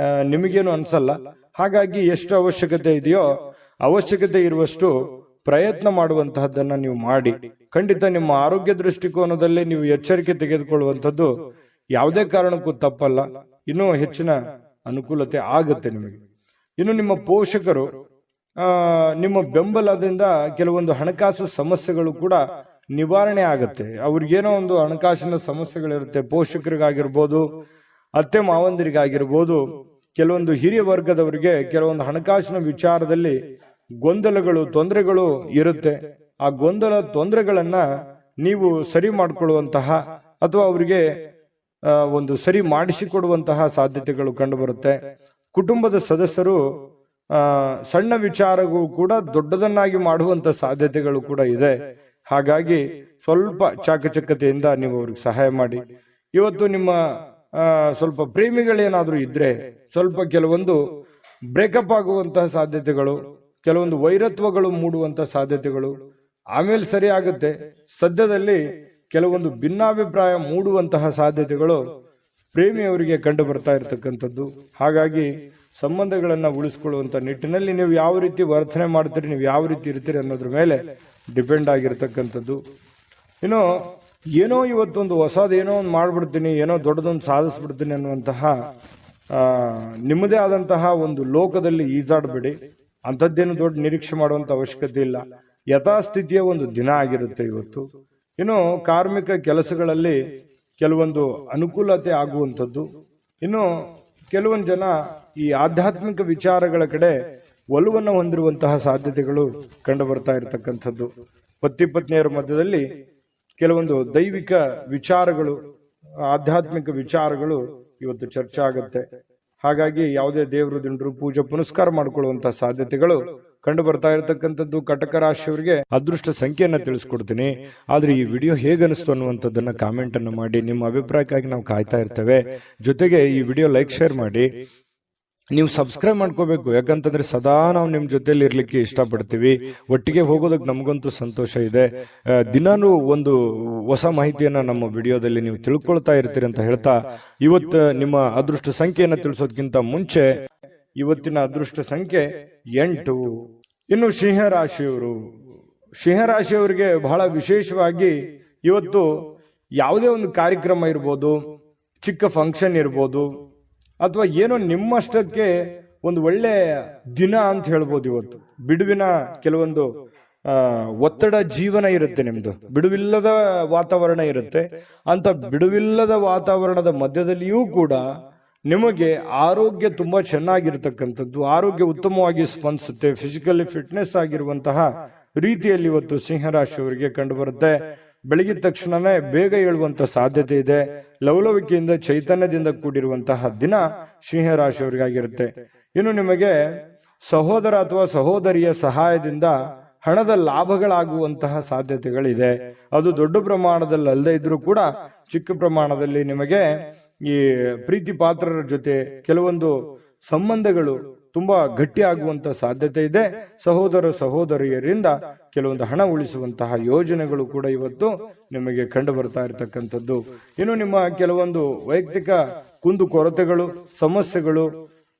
ನಿಮಗೇನು ಅನ್ಸಲ್ಲ. ಹಾಗಾಗಿ ಎಷ್ಟು ಅವಶ್ಯಕತೆ ಇದೆಯೋ ಅವಶ್ಯಕತೆ ಇರುವಷ್ಟು ಪ್ರಯತ್ನ ಮಾಡುವಂತಹದ್ದನ್ನ ನೀವು ಮಾಡಿ. ಖಂಡಿತ ನಿಮ್ಮ ಆರೋಗ್ಯ ದೃಷ್ಟಿಕೋನದಲ್ಲಿ ನೀವು ಎಚ್ಚರಿಕೆ ತೆಗೆದುಕೊಳ್ಳುವಂಥದ್ದು ಯಾವುದೇ ಕಾರಣಕ್ಕೂ ತಪ್ಪಲ್ಲ. ಇನ್ನೂ ಹೆಚ್ಚಿನ ಅನುಕೂಲತೆ ಆಗುತ್ತೆ ನಿಮಗೆ. ಇನ್ನು ನಿಮ್ಮ ಪೋಷಕರು ನಿಮ್ಮ ಬೆಂಬಲದಿಂದ ಕೆಲವೊಂದು ಹಣಕಾಸು ಸಮಸ್ಯೆಗಳು ಕೂಡ ನಿವಾರಣೆ ಆಗುತ್ತೆ. ಅವ್ರಿಗೇನೋ ಒಂದು ಹಣಕಾಸಿನ ಸಮಸ್ಯೆಗಳಿರುತ್ತೆ. ಪೋಷಕರಿಗಾಗಿರ್ಬೋದು, ಅತ್ತೆ ಮಾವಂದಿರಿಗಾಗಿರ್ಬೋದು, ಕೆಲವೊಂದು ಹಿರಿಯ ವರ್ಗದವರಿಗೆ ಕೆಲವೊಂದು ಹಣಕಾಸಿನ ವಿಚಾರದಲ್ಲಿ ಗೊಂದಲಗಳು, ತೊಂದರೆಗಳು ಇರುತ್ತೆ. ಆ ಗೊಂದಲ ತೊಂದರೆಗಳನ್ನ ನೀವು ಸರಿ ಮಾಡಿಕೊಳ್ಳುವಂತಹ ಅಥವಾ ಅವರಿಗೆ ಒಂದು ಸರಿ ಮಾಡಿಸಿಕೊಡುವಂತಹ ಸಾಧ್ಯತೆಗಳು ಕಂಡು ಬರುತ್ತೆ. ಕುಟುಂಬದ ಸದಸ್ಯರು ಸಣ್ಣ ವಿಚಾರಗಳು ಕೂಡ ದೊಡ್ಡದನ್ನಾಗಿ ಮಾಡುವಂತ ಸಾಧ್ಯತೆಗಳು ಕೂಡ ಇದೆ. ಹಾಗಾಗಿ ಸ್ವಲ್ಪ ಚಾಕಚಕ್ಯತೆಯಿಂದ ನೀವು ಅವ್ರಿಗೆ ಸಹಾಯ ಮಾಡಿ. ಇವತ್ತು ನಿಮ್ಮ ಸ್ವಲ್ಪ ಪ್ರೇಮಿಗಳೇನಾದ್ರೂ ಇದ್ರೆ ಸ್ವಲ್ಪ ಕೆಲವೊಂದು ಬ್ರೇಕಪ್ ಆಗುವಂತಹ ಸಾಧ್ಯತೆಗಳು, ಕೆಲವೊಂದು ವೈರತ್ವಗಳು ಮೂಡುವಂತಹ ಸಾಧ್ಯತೆಗಳು ಆಮೇಲೆ ಸರಿ ಆಗುತ್ತೆ. ಸದ್ಯದಲ್ಲಿ ಕೆಲವೊಂದು ಭಿನ್ನಾಭಿಪ್ರಾಯ ಮೂಡುವಂತಹ ಸಾಧ್ಯತೆಗಳು ಪ್ರೇಮಿಯವರಿಗೆ ಕಂಡು ಬರ್ತಾ ಇರತಕ್ಕಂಥದ್ದು. ಹಾಗಾಗಿ ಸಂಬಂಧಗಳನ್ನ ಉಳಿಸ್ಕೊಳ್ಳುವಂತ ನಿಟ್ಟಿನಲ್ಲಿ ನೀವು ಯಾವ ರೀತಿ ವರ್ತನೆ ಮಾಡ್ತೀರಿ, ನೀವು ಯಾವ ರೀತಿ ಇರ್ತೀರಿ ಅನ್ನೋದ್ರ ಮೇಲೆ ಡಿಪೆಂಡ್ ಆಗಿರ್ತಕ್ಕಂಥದ್ದು. ಇನ್ನು ಏನೋ ಇವತ್ತೊಂದು ಹೊಸದೇನೋ ಒಂದು ಮಾಡ್ಬಿಡ್ತೀನಿ, ಏನೋ ದೊಡ್ಡದೊಂದು ಸಾಧಿಸ್ಬಿಡ್ತೀನಿ ಅನ್ನುವಂತಹ ನಿಮ್ಮದೇ ಆದಂತಹ ಒಂದು ಲೋಕದಲ್ಲಿ ಈಜಾಡಬೇಡಿ. ಅಂಥದ್ದೇನು ದೊಡ್ಡ ನಿರೀಕ್ಷೆ ಮಾಡುವಂತ ಅವಶ್ಯಕತೆ ಇಲ್ಲ. ಯಥಾಸ್ಥಿತಿಯ ಒಂದು ದಿನ ಆಗಿರುತ್ತೆ ಇವತ್ತು. ಇನ್ನು ಕಾರ್ಮಿಕ ಕೆಲಸಗಳಲ್ಲಿ ಕೆಲವೊಂದು ಅನುಕೂಲತೆ ಆಗುವಂಥದ್ದು. ಇನ್ನು ಕೆಲವೊಂದು ಜನ ಈ ಆಧ್ಯಾತ್ಮಿಕ ವಿಚಾರಗಳ ಕಡೆ ಒಲವನ್ನು ಹೊಂದಿರುವಂತಹ ಸಾಧ್ಯತೆಗಳು ಕಂಡು ಬರ್ತಾ ಇರತಕ್ಕಂಥದ್ದು. ಪತಿ ಪತ್ನಿಯರ ಮಧ್ಯದಲ್ಲಿ ಕೆಲವೊಂದು ದೈವಿಕ ವಿಚಾರಗಳು, ಆಧ್ಯಾತ್ಮಿಕ ವಿಚಾರಗಳು ಇವತ್ತು ಚರ್ಚೆ ಆಗುತ್ತೆ. ಹಾಗಾಗಿ ಯಾವುದೇ ದೇವರು ದಿಂಡ್ರು ಪೂಜೆ ಪುನಸ್ಕಾರ ಮಾಡಿಕೊಳ್ಳುವಂತಹ ಸಾಧ್ಯತೆಗಳು ಕಂಡು ಬರ್ತಾ ಇರತಕ್ಕಂಥದ್ದು. ಕಟಕ ರಾಶಿಯವರಿಗೆ ಅದೃಷ್ಟ ಸಂಖ್ಯೆಯನ್ನ ತಿಳಿಸ್ಕೊಡ್ತೀನಿ. ಆದ್ರೆ ಈ ವಿಡಿಯೋ ಹೇಗನಿಸ್ತು ಅನ್ನುವಂಥದ್ದನ್ನ ಕಾಮೆಂಟ್ ಅನ್ನು ಮಾಡಿ. ನಿಮ್ಮ ಅಭಿಪ್ರಾಯಕ್ಕಾಗಿ ನಾವು ಕಾಯ್ತಾ ಇರ್ತೇವೆ. ಜೊತೆಗೆ ಈ ವಿಡಿಯೋ ಲೈಕ್, ಶೇರ್ ಮಾಡಿ. ನೀವು ಸಬ್ಸ್ಕ್ರೈಬ್ ಮಾಡ್ಕೋಬೇಕು. ಯಾಕಂತಂದ್ರೆ ಸದಾ ನಾವು ನಿಮ್ ಜೊತೆಲಿ ಇರ್ಲಿಕ್ಕೆ ಇಷ್ಟಪಡ್ತೀವಿ. ಒಟ್ಟಿಗೆ ಹೋಗೋದಕ್ಕೆ ನಮಗಂತೂ ಸಂತೋಷ ಇದೆ. ದಿನಾನು ಒಂದು ಹೊಸ ಮಾಹಿತಿಯನ್ನ ನಮ್ಮ ವಿಡಿಯೋದಲ್ಲಿ ನೀವು ತಿಳ್ಕೊಳ್ತಾ ಇರ್ತೀರಿ ಅಂತ ಹೇಳ್ತಾ, ಇವತ್ತು ನಿಮ್ಮ ಅದೃಷ್ಟ ಸಂಖ್ಯೆಯನ್ನ ತಿಳಿಸೋದಕ್ಕಿಂತ ಮುಂಚೆ ಇವತ್ತಿನ ಅದೃಷ್ಟ ಸಂಖ್ಯೆ 8. ಇನ್ನು ಸಿಂಹರಾಶಿಯವರಿಗೆ ಬಹಳ ವಿಶೇಷವಾಗಿ ಇವತ್ತು ಯಾವುದೇ ಒಂದು ಕಾರ್ಯಕ್ರಮ ಇರ್ಬೋದು, ಚಿಕ್ಕ ಫಂಕ್ಷನ್ ಇರ್ಬೋದು, ಅಥವಾ ಏನೋ ನಿಮ್ಮಷ್ಟಕ್ಕೆ ಒಂದು ಒಳ್ಳೆ ದಿನ ಅಂತ ಹೇಳ್ಬೋದು. ಇವತ್ತು ಬಿಡುವಿನ ಕೆಲವೊಂದು ಒತ್ತಡ ಜೀವನ ಇರುತ್ತೆ, ನಿಮ್ದು ಬಿಡುವಿಲ್ಲದ ವಾತಾವರಣ ಇರುತ್ತೆ. ಅಂತ ಬಿಡುವಿಲ್ಲದ ವಾತಾವರಣದ ಮಧ್ಯದಲ್ಲಿಯೂ ಕೂಡ ನಿಮಗೆ ಆರೋಗ್ಯ ತುಂಬಾ ಚೆನ್ನಾಗಿರ್ತಕ್ಕಂಥದ್ದು, ಆರೋಗ್ಯ ಉತ್ತಮವಾಗಿ ಸ್ಪಂದಿಸುತ್ತೆ. ಫಿಸಿಕಲಿ ಫಿಟ್ನೆಸ್ ಆಗಿರುವಂತಹ ರೀತಿಯಲ್ಲಿ ಇವತ್ತು ಸಿಂಹರಾಶಿಯವರಿಗೆ ಕಂಡು ಬರುತ್ತೆ. ಬೆಳಗಿದ ತಕ್ಷಣನೇ ಬೇಗ ಏಳುವಂತ ಸಾಧ್ಯತೆ ಇದೆ. ಲವಲವಿಕೆಯಿಂದ ಚೈತನ್ಯದಿಂದ ಕೂಡಿರುವಂತಹ ದಿನ ಸಿಂಹರಾಶಿಯವರಿಗಾಗಿರುತ್ತೆ. ಇನ್ನು ನಿಮಗೆ ಸಹೋದರ ಅಥವಾ ಸಹೋದರಿಯ ಸಹಾಯದಿಂದ ಹಣದ ಲಾಭಗಳಾಗುವಂತಹ ಸಾಧ್ಯತೆಗಳಿದೆ. ಅದು ದೊಡ್ಡ ಪ್ರಮಾಣದಲ್ಲಿ ಅಲ್ಲದೆ ಇದ್ರೂ ಕೂಡ ಚಿಕ್ಕ ಪ್ರಮಾಣದಲ್ಲಿ ನಿಮಗೆ ಈ ಪ್ರೀತಿ ಪಾತ್ರರ ಜೊತೆ ಕೆಲವೊಂದು ಸಂಬಂಧಗಳು ತುಂಬಾ ಗಟ್ಟಿ ಆಗುವಂತ ಸಾಧ್ಯತೆ ಇದೆ. ಸಹೋದರ ಸಹೋದರಿಯರಿಂದ ಕೆಲವೊಂದು ಹಣ ಉಳಿಸುವಂತಹ ಯೋಜನೆಗಳು ಕೂಡ ಇವತ್ತು ನಿಮಗೆ ಕಂಡು ಬರ್ತಾ ಇರತಕ್ಕಂಥದ್ದು. ಇನ್ನು ನಿಮ್ಮ ಕೆಲವೊಂದು ವೈಯಕ್ತಿಕ ಕುಂದು ಕೊರತೆಗಳು, ಸಮಸ್ಯೆಗಳು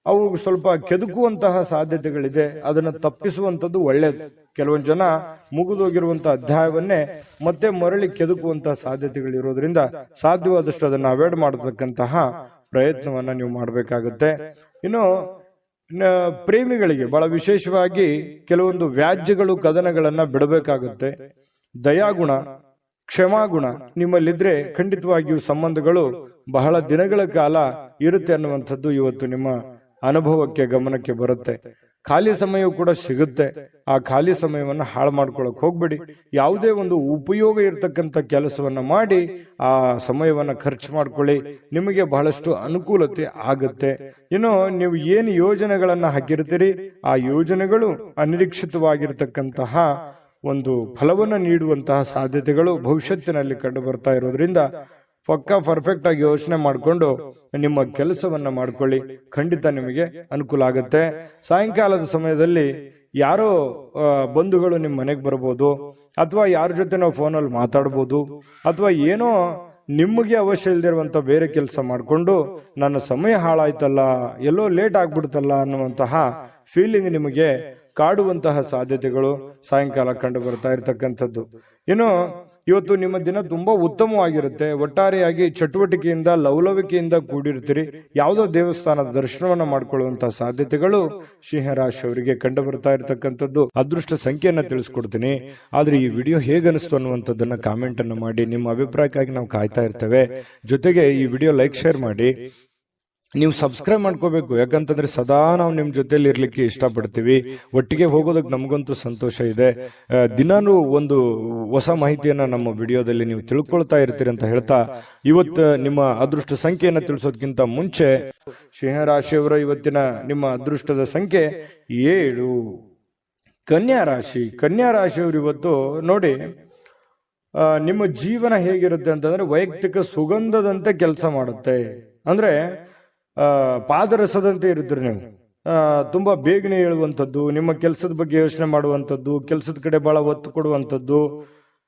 ಅವು ಸ್ವಲ್ಪ ಕೆದಕುವಂತಹ ಸಾಧ್ಯತೆಗಳಿದೆ. ಅದನ್ನು ತಪ್ಪಿಸುವಂತದ್ದು ಒಳ್ಳೆಯದು. ಕೆಲವೊಂದು ಜನ ಮುಗಿದೋಗಿರುವಂತಹ ಅಧ್ಯಾಯವನ್ನೇ ಮತ್ತೆ ಮರಳಿ ಕೆದಕುವಂತಹ ಸಾಧ್ಯತೆಗಳಿರೋದ್ರಿಂದ ಸಾಧ್ಯವಾದಷ್ಟು ಅದನ್ನು ಅವಾಯ್ಡ್ ಮಾಡತಕ್ಕಂತಹ ಪ್ರಯತ್ನವನ್ನ ನೀವು ಮಾಡಬೇಕಾಗುತ್ತೆ. ಇನ್ನು ಪ್ರೇಮಿಗಳಿಗೆ ಬಹಳ ವಿಶೇಷವಾಗಿ ಕೆಲವೊಂದು ವ್ಯಾಜ್ಯಗಳು, ಕದನಗಳನ್ನ ಬಿಡಬೇಕಾಗುತ್ತೆ. ದಯಾಗುಣ, ಕ್ಷಮಾಗುಣ ನಿಮ್ಮಲ್ಲಿದ್ರೆ ಖಂಡಿತವಾಗಿಯೂ ಸಂಬಂಧಗಳು ಬಹಳ ದಿನಗಳ ಕಾಲ ಇರುತ್ತೆ ಅನ್ನುವಂಥದ್ದು ಇವತ್ತು ನಿಮ್ಮ ಅನುಭವಕ್ಕೆ, ಗಮನಕ್ಕೆ ಬರುತ್ತೆ. ಖಾಲಿ ಸಮಯವೂ ಕೂಡ ಸಿಗುತ್ತೆ. ಆ ಖಾಲಿ ಸಮಯವನ್ನ ಹಾಳು ಮಾಡ್ಕೊಳಕ್ ಹೋಗ್ಬೇಡಿ. ಯಾವುದೇ ಒಂದು ಉಪಯೋಗ ಇರತಕ್ಕಂಥ ಕೆಲಸವನ್ನ ಮಾಡಿ ಆ ಸಮಯವನ್ನ ಖರ್ಚು ಮಾಡ್ಕೊಳ್ಳಿ. ನಿಮಗೆ ಬಹಳಷ್ಟು ಅನುಕೂಲತೆ ಆಗುತ್ತೆ. ಇನ್ನು ನೀವು ಏನು ಯೋಜನೆಗಳನ್ನ ಹಾಕಿರ್ತೀರಿ ಆ ಯೋಜನೆಗಳು ಅನಿರೀಕ್ಷಿತವಾಗಿರ್ತಕ್ಕಂತಹ ಒಂದು ಫಲವನ್ನು ನೀಡುವಂತಹ ಸಾಧ್ಯತೆಗಳು ಭವಿಷ್ಯತ್ತಿನಲ್ಲಿ ಕಂಡು ಬರ್ತಾ ಇರೋದ್ರಿಂದ ಪಕ್ಕಾ ಪರ್ಫೆಕ್ಟ್ ಆಗಿ ಯೋಚನೆ ಮಾಡಿಕೊಂಡು ನಿಮ್ಮ ಕೆಲಸವನ್ನ ಮಾಡ್ಕೊಳ್ಳಿ. ಖಂಡಿತ ನಿಮಗೆ ಅನುಕೂಲ ಆಗುತ್ತೆ. ಸಾಯಂಕಾಲದ ಸಮಯದಲ್ಲಿ ಯಾರೋ ಬಂಧುಗಳು ನಿಮ್ಮ ಮನೆಗೆ ಬರ್ಬೋದು, ಅಥವಾ ಯಾರ ಜೊತೆ ನಾವು ಫೋನಲ್ಲಿ ಮಾತಾಡ್ಬೋದು, ಅಥವಾ ಏನೋ ನಿಮಗೆ ಅವಶ್ಯ ಇಲ್ದಿರುವಂತ ಬೇರೆ ಕೆಲಸ ಮಾಡಿಕೊಂಡು ನನ್ನ ಸಮಯ ಹಾಳಾಯ್ತಲ್ಲ, ಎಲ್ಲೋ ಲೇಟ್ ಆಗ್ಬಿಡ್ತಲ್ಲ ಅನ್ನುವಂತಹ ಫೀಲಿಂಗ್ ನಿಮಗೆ ಕಾಡುವಂತಹ ಸಾಧ್ಯತೆಗಳು ಸಾಯಂಕಾಲ ಕಂಡು ಬರ್ತಾ ಇರತಕ್ಕಂಥದ್ದು. ಇನ್ನು ಇವತ್ತು ನಿಮ್ಮ ದಿನ ತುಂಬಾ ಉತ್ತಮವಾಗಿರುತ್ತೆ. ಒಟ್ಟಾರೆಯಾಗಿ ಚಟುವಟಿಕೆಯಿಂದ, ಲವಲವಿಕೆಯಿಂದ ಕೂಡಿರ್ತೀರಿ. ಯಾವುದೋ ದೇವಸ್ಥಾನದ ದರ್ಶನವನ್ನ ಮಾಡ್ಕೊಳ್ಳುವಂತಹ ಸಾಧ್ಯತೆಗಳು ಸಿಂಹರಾಶಿಯವರಿಗೆ ಕಂಡು ಬರ್ತಾ ಇರತಕ್ಕಂಥದ್ದು. ಅದೃಷ್ಟ ಸಂಖ್ಯೆಯನ್ನ ತಿಳಿಸ್ಕೊಡ್ತೀನಿ. ಆದ್ರೆ ಈ ವಿಡಿಯೋ ಹೇಗನಿಸ್ತು ಅನ್ನುವಂಥದ್ದನ್ನ ಕಾಮೆಂಟ್ ಅನ್ನು ಮಾಡಿ. ನಿಮ್ಮ ಅಭಿಪ್ರಾಯಕ್ಕಾಗಿ ನಾವು ಕಾಯ್ತಾ ಇರ್ತೇವೆ. ಜೊತೆಗೆ ಈ ವಿಡಿಯೋ ಲೈಕ್, ಶೇರ್ ಮಾಡಿ. ನೀವು ಸಬ್ಸ್ಕ್ರೈಬ್ ಮಾಡ್ಕೋಬೇಕು. ಯಾಕಂತಂದ್ರೆ ಸದಾ ನಾವು ನಿಮ್ ಜೊತೆಲಿ ಇರ್ಲಿಕ್ಕೆ ಇಷ್ಟಪಡ್ತೀವಿ. ಒಟ್ಟಿಗೆ ಹೋಗೋದಕ್ಕೆ ನಮಗಂತೂ ಸಂತೋಷ ಇದೆ. ದಿನಾನು ಒಂದು ಹೊಸ ಮಾಹಿತಿಯನ್ನ ನಮ್ಮ ವಿಡಿಯೋದಲ್ಲಿ ನೀವು ತಿಳ್ಕೊಳ್ತಾ ಇರ್ತೀರಿ ಅಂತ ಹೇಳ್ತಾ, ಇವತ್ತು ನಿಮ್ಮ ಅದೃಷ್ಟ ಸಂಖ್ಯೆಯನ್ನ ತಿಳಿಸೋದಕ್ಕಿಂತ ಮುಂಚೆ ಸಿಂಹರಾಶಿಯವರ ಇವತ್ತಿನ ನಿಮ್ಮ ಅದೃಷ್ಟದ ಸಂಖ್ಯೆ 7. ಕನ್ಯಾ ರಾಶಿಯವರು ಇವತ್ತು ನೋಡಿ, ನಿಮ್ಮ ಜೀವನ ಹೇಗಿರುತ್ತೆ ಅಂತಂದ್ರೆ ವೈಯಕ್ತಿಕ ಸುಗಂಧದಂತೆ ಕೆಲಸ ಮಾಡುತ್ತೆ. ಅಂದ್ರೆ ಪಾದರಸದಂತೆ ಇರುತ್ತೀರಿ ನೀವು. ತುಂಬಾ ಬೇಗನೆ ಹೇಳುವಂಥದ್ದು, ನಿಮ್ಮ ಕೆಲಸದ ಬಗ್ಗೆ ಯೋಚನೆ ಮಾಡುವಂಥದ್ದು, ಕೆಲಸದ ಕಡೆ ಬಹಳ ಒತ್ತು ಕೊಡುವಂಥದ್ದು,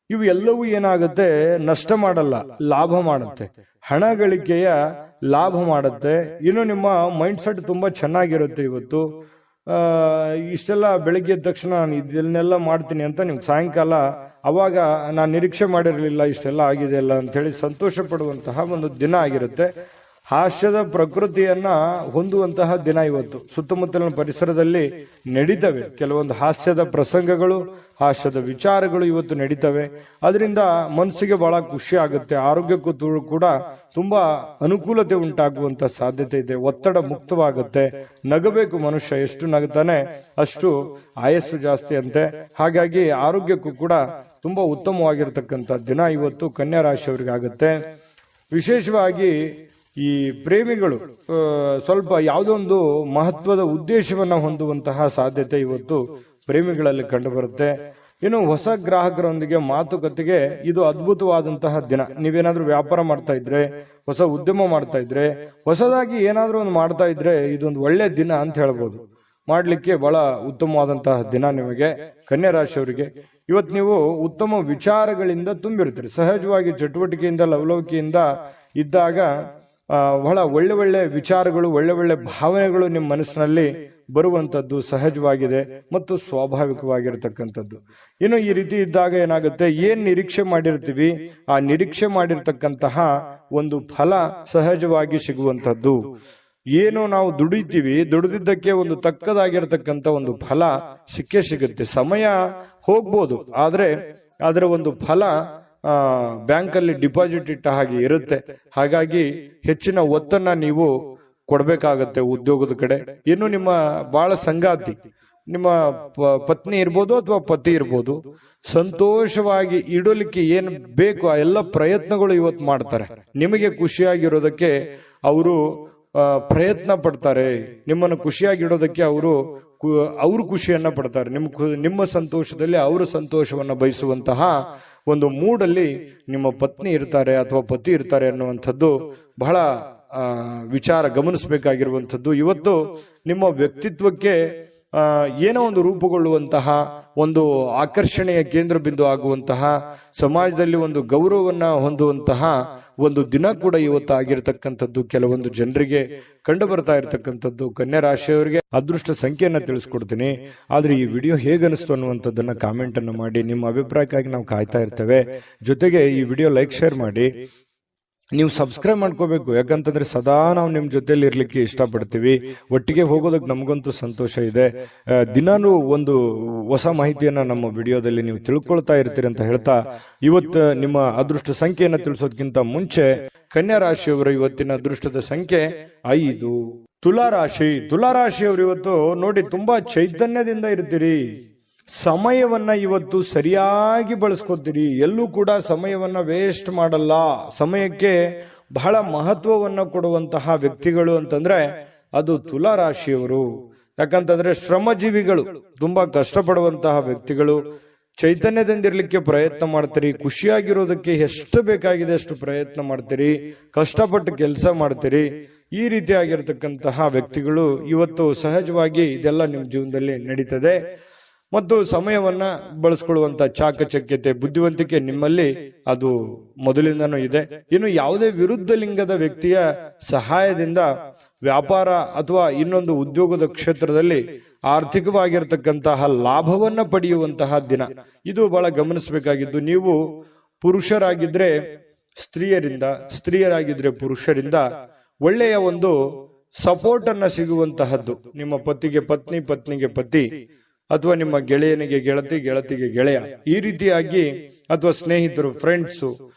ಇವು ಎಲ್ಲವೂ ಏನಾಗುತ್ತೆ, ನಷ್ಟ ಮಾಡಲ್ಲ, ಲಾಭ ಮಾಡುತ್ತೆ. ಹಣ ಗಳಿಕೆಯ ಲಾಭ ಮಾಡುತ್ತೆ. ಇನ್ನು ನಿಮ್ಮ ಮೈಂಡ್ ಸೆಟ್ ತುಂಬಾ ಚೆನ್ನಾಗಿರುತ್ತೆ. ಇವತ್ತು ಇಷ್ಟೆಲ್ಲ ಬೆಳಿಗ್ಗೆ ಎದ್ದ ತಕ್ಷಣ ನಾನು ಇದನ್ನೆಲ್ಲ ಮಾಡ್ತೀನಿ ಅಂತ ನಿಮ್ಗೆ ಸಾಯಂಕಾಲ ಅವಾಗ ನಾನು ನಿರೀಕ್ಷೆ ಮಾಡಿರಲಿಲ್ಲ ಇಷ್ಟೆಲ್ಲ ಆಗಿದೆ ಅಲ್ಲ ಅಂತ ಹೇಳಿ ಸಂತೋಷ ಪಡುವಂತಹ ಒಂದು ದಿನ ಆಗಿರುತ್ತೆ. ಹಾಸ್ಯದ ಪ್ರಕೃತಿಯನ್ನ ಹೊಂದುವಂತಹ ದಿನ ಇವತ್ತು. ಸುತ್ತಮುತ್ತಲಿನ ಪರಿಸರದಲ್ಲಿ ನಡೀತವೆ ಕೆಲವೊಂದು ಹಾಸ್ಯದ ಪ್ರಸಂಗಗಳು, ಹಾಸ್ಯದ ವಿಚಾರಗಳು ಇವತ್ತು ನಡೀತವೆ. ಅದರಿಂದ ಮನಸ್ಸಿಗೆ ಬಹಳ ಖುಷಿ ಆಗುತ್ತೆ. ಆರೋಗ್ಯಕ್ಕೂ ಕೂಡ ತುಂಬಾ ಅನುಕೂಲತೆ ಉಂಟಾಗುವಂತ ಸಾಧ್ಯತೆ ಇದೆ. ಒತ್ತಡ ಮುಕ್ತವಾಗುತ್ತೆ. ನಗಬೇಕು ಮನುಷ್ಯ, ಎಷ್ಟು ನಗುತ್ತಾನೆ ಅಷ್ಟು ಆಯಸ್ಸು ಜಾಸ್ತಿ ಅಂತೆ. ಹಾಗಾಗಿ ಆರೋಗ್ಯಕ್ಕೂ ಕೂಡ ತುಂಬಾ ಉತ್ತಮವಾಗಿರ್ತಕ್ಕಂಥ ದಿನ ಇವತ್ತು ಕನ್ಯಾ ರಾಶಿಯವರಿಗಾಗುತ್ತೆ. ವಿಶೇಷವಾಗಿ ಈ ಪ್ರೇಮಿಗಳು ಸ್ವಲ್ಪ ಯಾವುದೋ ಒಂದು ಮಹತ್ವದ ಉದ್ದೇಶವನ್ನ ಹೊಂದುವಂತಹ ಸಾಧ್ಯತೆ ಇವತ್ತು ಪ್ರೇಮಿಗಳಲ್ಲಿ ಕಂಡು ಬರುತ್ತೆ. ಇನ್ನು ಹೊಸ ಗ್ರಾಹಕರೊಂದಿಗೆ ಮಾತುಕತೆಗೆ ಇದು ಅದ್ಭುತವಾದಂತಹ ದಿನ. ನೀವೇನಾದ್ರೂ ವ್ಯಾಪಾರ ಮಾಡ್ತಾ ಇದ್ರೆ, ಹೊಸ ಉದ್ಯಮ ಮಾಡ್ತಾ ಇದ್ರೆ, ಹೊಸದಾಗಿ ಏನಾದ್ರೂ ಒಂದು ಮಾಡ್ತಾ ಇದ್ರೆ ಇದೊಂದು ಒಳ್ಳೆ ದಿನ ಅಂತ ಹೇಳ್ಬೋದು. ಮಾಡ್ಲಿಕ್ಕೆ ಬಹಳ ಉತ್ತಮವಾದಂತಹ ದಿನ ನಿಮಗೆ ಕನ್ಯಾ ರಾಶಿಯವರಿಗೆ. ಇವತ್ತು ನೀವು ಉತ್ತಮ ವಿಚಾರಗಳಿಂದ ತುಂಬಿರ್ತೀರಿ. ಸಹಜವಾಗಿ ಚಟುವಟಿಕೆಯಿಂದ ಲವಲವಿಕೆಯಿಂದ ಇದ್ದಾಗ ಬಹಳ ಒಳ್ಳೆ ಒಳ್ಳೆ ವಿಚಾರಗಳು, ಒಳ್ಳೆ ಒಳ್ಳೆ ಭಾವನೆಗಳು ನಿಮ್ಮ ಮನಸ್ಸಿನಲ್ಲಿ ಬರುವಂತದ್ದು ಸಹಜವಾಗಿದೆ ಮತ್ತು ಸ್ವಾಭಾವಿಕವಾಗಿರತಕ್ಕಂಥದ್ದು. ಇನ್ನು ಈ ರೀತಿ ಇದ್ದಾಗ ಏನಾಗುತ್ತೆ, ಏನ್ ನಿರೀಕ್ಷೆ ಮಾಡಿರ್ತೀವಿ ಆ ನಿರೀಕ್ಷೆ ಮಾಡಿರ್ತಕ್ಕಂತಹ ಒಂದು ಫಲ ಸಹಜವಾಗಿ ಸಿಗುವಂತದ್ದು. ಏನು ನಾವು ದುಡಿದಿದ್ದಕ್ಕೆ ಒಂದು ತಕ್ಕದಾಗಿರತಕ್ಕಂತ ಒಂದು ಫಲ ಸಿಕ್ಕೇ ಸಿಗುತ್ತೆ. ಸಮಯ ಹೋಗ್ಬೋದು, ಆದ್ರೆ ಅದರ ಒಂದು ಫಲ ಬ್ಯಾಂಕ್ ಅಲ್ಲಿ ಡಿಪಾಸಿಟ್ ಇಟ್ಟ ಹಾಗೆ ಇರುತ್ತೆ. ಹಾಗಾಗಿ ಹೆಚ್ಚಿನ ಒತ್ತನ್ನ ನೀವು ಕೊಡ್ಬೇಕಾಗತ್ತೆ ಉದ್ಯೋಗದ ಕಡೆ. ಇನ್ನು ನಿಮ್ಮ ಬಹಳ ಸಂಗಾತಿ, ನಿಮ್ಮ ಪತ್ನಿ ಇರ್ಬೋದು ಅಥವಾ ಪತಿ ಇರ್ಬೋದು, ಸಂತೋಷವಾಗಿ ಇಡಲಿಕ್ಕೆ ಏನ್ ಬೇಕು ಆ ಎಲ್ಲ ಪ್ರಯತ್ನಗಳು ಇವತ್ತು ಮಾಡ್ತಾರೆ. ನಿಮಗೆ ಖುಷಿಯಾಗಿರೋದಕ್ಕೆ ಅವರು ಪ್ರಯತ್ನ ಪಡ್ತಾರೆ. ನಿಮ್ಮನ್ನು ಖುಷಿಯಾಗಿಡೋದಕ್ಕೆ ಅವರು ಖುಷಿಯನ್ನ ಪಡ್ತಾರೆ. ನಿಮ್ಮ ಸಂತೋಷದಲ್ಲಿ ಅವರು ಸಂತೋಷವನ್ನ ಬಯಸುವಂತಹ ಒಂದು ಮೂಡಲ್ಲಿ ನಿಮ್ಮ ಪತ್ನಿ ಇರ್ತಾರೆ ಅಥವಾ ಪತಿ ಇರ್ತಾರೆ ಅನ್ನುವಂಥದ್ದು ಬಹಳ ವಿಚಾರ ಗಮನಿಸಬೇಕಾಗಿರುವಂಥದ್ದು. ಇವತ್ತು ನಿಮ್ಮ ವ್ಯಕ್ತಿತ್ವಕ್ಕೆ ಏನೋ ಒಂದು ರೂಪುಗೊಳ್ಳುವಂತಹ, ಒಂದು ಆಕರ್ಷಣೆಯ ಕೇಂದ್ರ ಬಿಂದು ಆಗುವಂತಹ, ಸಮಾಜದಲ್ಲಿ ಒಂದು ಗೌರವವನ್ನ ಹೊಂದುವಂತಹ ಒಂದು ದಿನ ಕೂಡ ಇವತ್ತು ಆಗಿರತಕ್ಕಂಥದ್ದು ಕೆಲವೊಂದು ಜನರಿಗೆ ಕಂಡು ಬರ್ತಾ ಇರತಕ್ಕಂಥದ್ದು. ಕನ್ಯಾ ರಾಶಿಯವರಿಗೆ ಅದೃಷ್ಟ ಸಂಖ್ಯೆಯನ್ನ ತಿಳಿಸ್ಕೊಡ್ತೀನಿ. ಆದ್ರೆ ಈ ವಿಡಿಯೋ ಹೇಗನಿಸ್ತು ಅನ್ನುವಂಥದ್ದನ್ನ ಕಾಮೆಂಟ್ ಅನ್ನು ಮಾಡಿ. ನಿಮ್ಮ ಅಭಿಪ್ರಾಯಕ್ಕಾಗಿ ನಾವು ಕಾಯ್ತಾ ಇರ್ತೇವೆ. ಜೊತೆಗೆ ಈ ವಿಡಿಯೋ ಲೈಕ್, ಶೇರ್ ಮಾಡಿ. ನೀವು ಸಬ್ಸ್ಕ್ರೈಬ್ ಮಾಡ್ಕೋಬೇಕು, ಯಾಕಂತಂದ್ರೆ ಸದಾ ನಾವು ನಿಮ್ ಜೊತೆಲಿ ಇರ್ಲಿಕ್ಕೆ ಇಷ್ಟಪಡ್ತೀವಿ. ಒಟ್ಟಿಗೆ ಹೋಗೋದಕ್ಕೆ ನಮಗಂತೂ ಸಂತೋಷ ಇದೆ. ದಿನಾನು ಒಂದು ಹೊಸ ಮಾಹಿತಿಯನ್ನ ನಮ್ಮ ವಿಡಿಯೋದಲ್ಲಿ ನೀವು ತಿಳ್ಕೊಳ್ತಾ ಇರ್ತೀರಿ ಅಂತ ಹೇಳ್ತಾ, ಇವತ್ತು ನಿಮ್ಮ ಅದೃಷ್ಟ ಸಂಖ್ಯೆಯನ್ನ ತಿಳಿಸೋದಕ್ಕಿಂತ ಮುಂಚೆ ಕನ್ಯಾ ರಾಶಿಯವರು ಇವತ್ತಿನ ಅದೃಷ್ಟದ ಸಂಖ್ಯೆ 5. ತುಲಾರಾಶಿಯವರು ಇವತ್ತು ನೋಡಿ ತುಂಬಾ ಚೈತನ್ಯದಿಂದ ಇರ್ತೀರಿ. ಸಮಯವನ್ನ ಇವತ್ತು ಸರಿಯಾಗಿ ಬಳಸ್ಕೊತೀರಿ. ಎಲ್ಲೂ ಕೂಡ ಸಮಯವನ್ನ ವೇಸ್ಟ್ ಮಾಡಲ್ಲ. ಸಮಯಕ್ಕೆ ಬಹಳ ಮಹತ್ವವನ್ನ ಕೊಡುವಂತಹ ವ್ಯಕ್ತಿಗಳು ಅಂತಂದ್ರೆ ಅದು ತುಲಾರಾಶಿಯವರು. ಯಾಕಂತಂದ್ರೆ ಶ್ರಮಜೀವಿಗಳು, ತುಂಬಾ ಕಷ್ಟಪಡುವಂತಹ ವ್ಯಕ್ತಿಗಳು. ಚೈತನ್ಯದಿಂದಿರ್ಲಿಕ್ಕೆ ಪ್ರಯತ್ನ ಮಾಡ್ತೀರಿ. ಖುಷಿಯಾಗಿರೋದಕ್ಕೆ ಎಷ್ಟು ಬೇಕಾಗಿದೆ ಅಷ್ಟು ಪ್ರಯತ್ನ ಮಾಡ್ತೀರಿ. ಕಷ್ಟಪಟ್ಟು ಕೆಲಸ ಮಾಡ್ತೀರಿ. ಈ ರೀತಿಯಾಗಿರ್ತಕ್ಕಂತಹ ವ್ಯಕ್ತಿಗಳು ಇವತ್ತು ಸಹಜವಾಗಿ ಇದೆಲ್ಲ ನಿಮ್ಮ ಜೀವನದಲ್ಲಿ ನಡೀತದೆ. ಮತ್ತು ಸಮಯವನ್ನ ಬಳಸ್ಕೊಳ್ಳುವಂತ ಚಾಕಚಕ್ಯತೆ, ಬುದ್ಧಿವಂತಿಕೆ ನಿಮ್ಮಲ್ಲಿ ಅದು ಮೊದಲಿಂದನೂ ಇದೆ. ಇನ್ನು ಯಾವುದೇ ವಿರುದ್ಧ ಲಿಂಗದ ವ್ಯಕ್ತಿಯ ಸಹಾಯದಿಂದ ವ್ಯಾಪಾರ ಅಥವಾ ಇನ್ನೊಂದು ಉದ್ಯೋಗದ ಕ್ಷೇತ್ರದಲ್ಲಿ ಆರ್ಥಿಕವಾಗಿರ್ತಕ್ಕಂತಹ ಲಾಭವನ್ನ ಪಡೆಯುವಂತಹ ದಿನ ಇದು ಬಹಳ ಗಮನಿಸಬೇಕಾಗಿದ್ದು. ನೀವು ಪುರುಷರಾಗಿದ್ರೆ ಸ್ತ್ರೀಯರಿಂದ, ಸ್ತ್ರೀಯರಾಗಿದ್ರೆ ಪುರುಷರಿಂದ ಒಳ್ಳೆಯ ಒಂದು ಸಪೋರ್ಟ್ ಅನ್ನ ಸಿಗುವಂತಹದ್ದು. ನಿಮ್ಮ ಪತಿಗೆ ಪತ್ನಿ, ಪತ್ನಿಗೆ ಪತಿ, ಅಥವಾ ನಿಮ್ಮ ಗೆಳೆಯನಿಗೆ ಗೆಳತಿ, ಗೆಳತಿಗೆ ಗೆಳೆಯ, ಈ ರೀತಿಯಾಗಿ ಅಥವಾ ಸ್ನೇಹಿತರು, ಫ್ರೆಂಡ್ಸು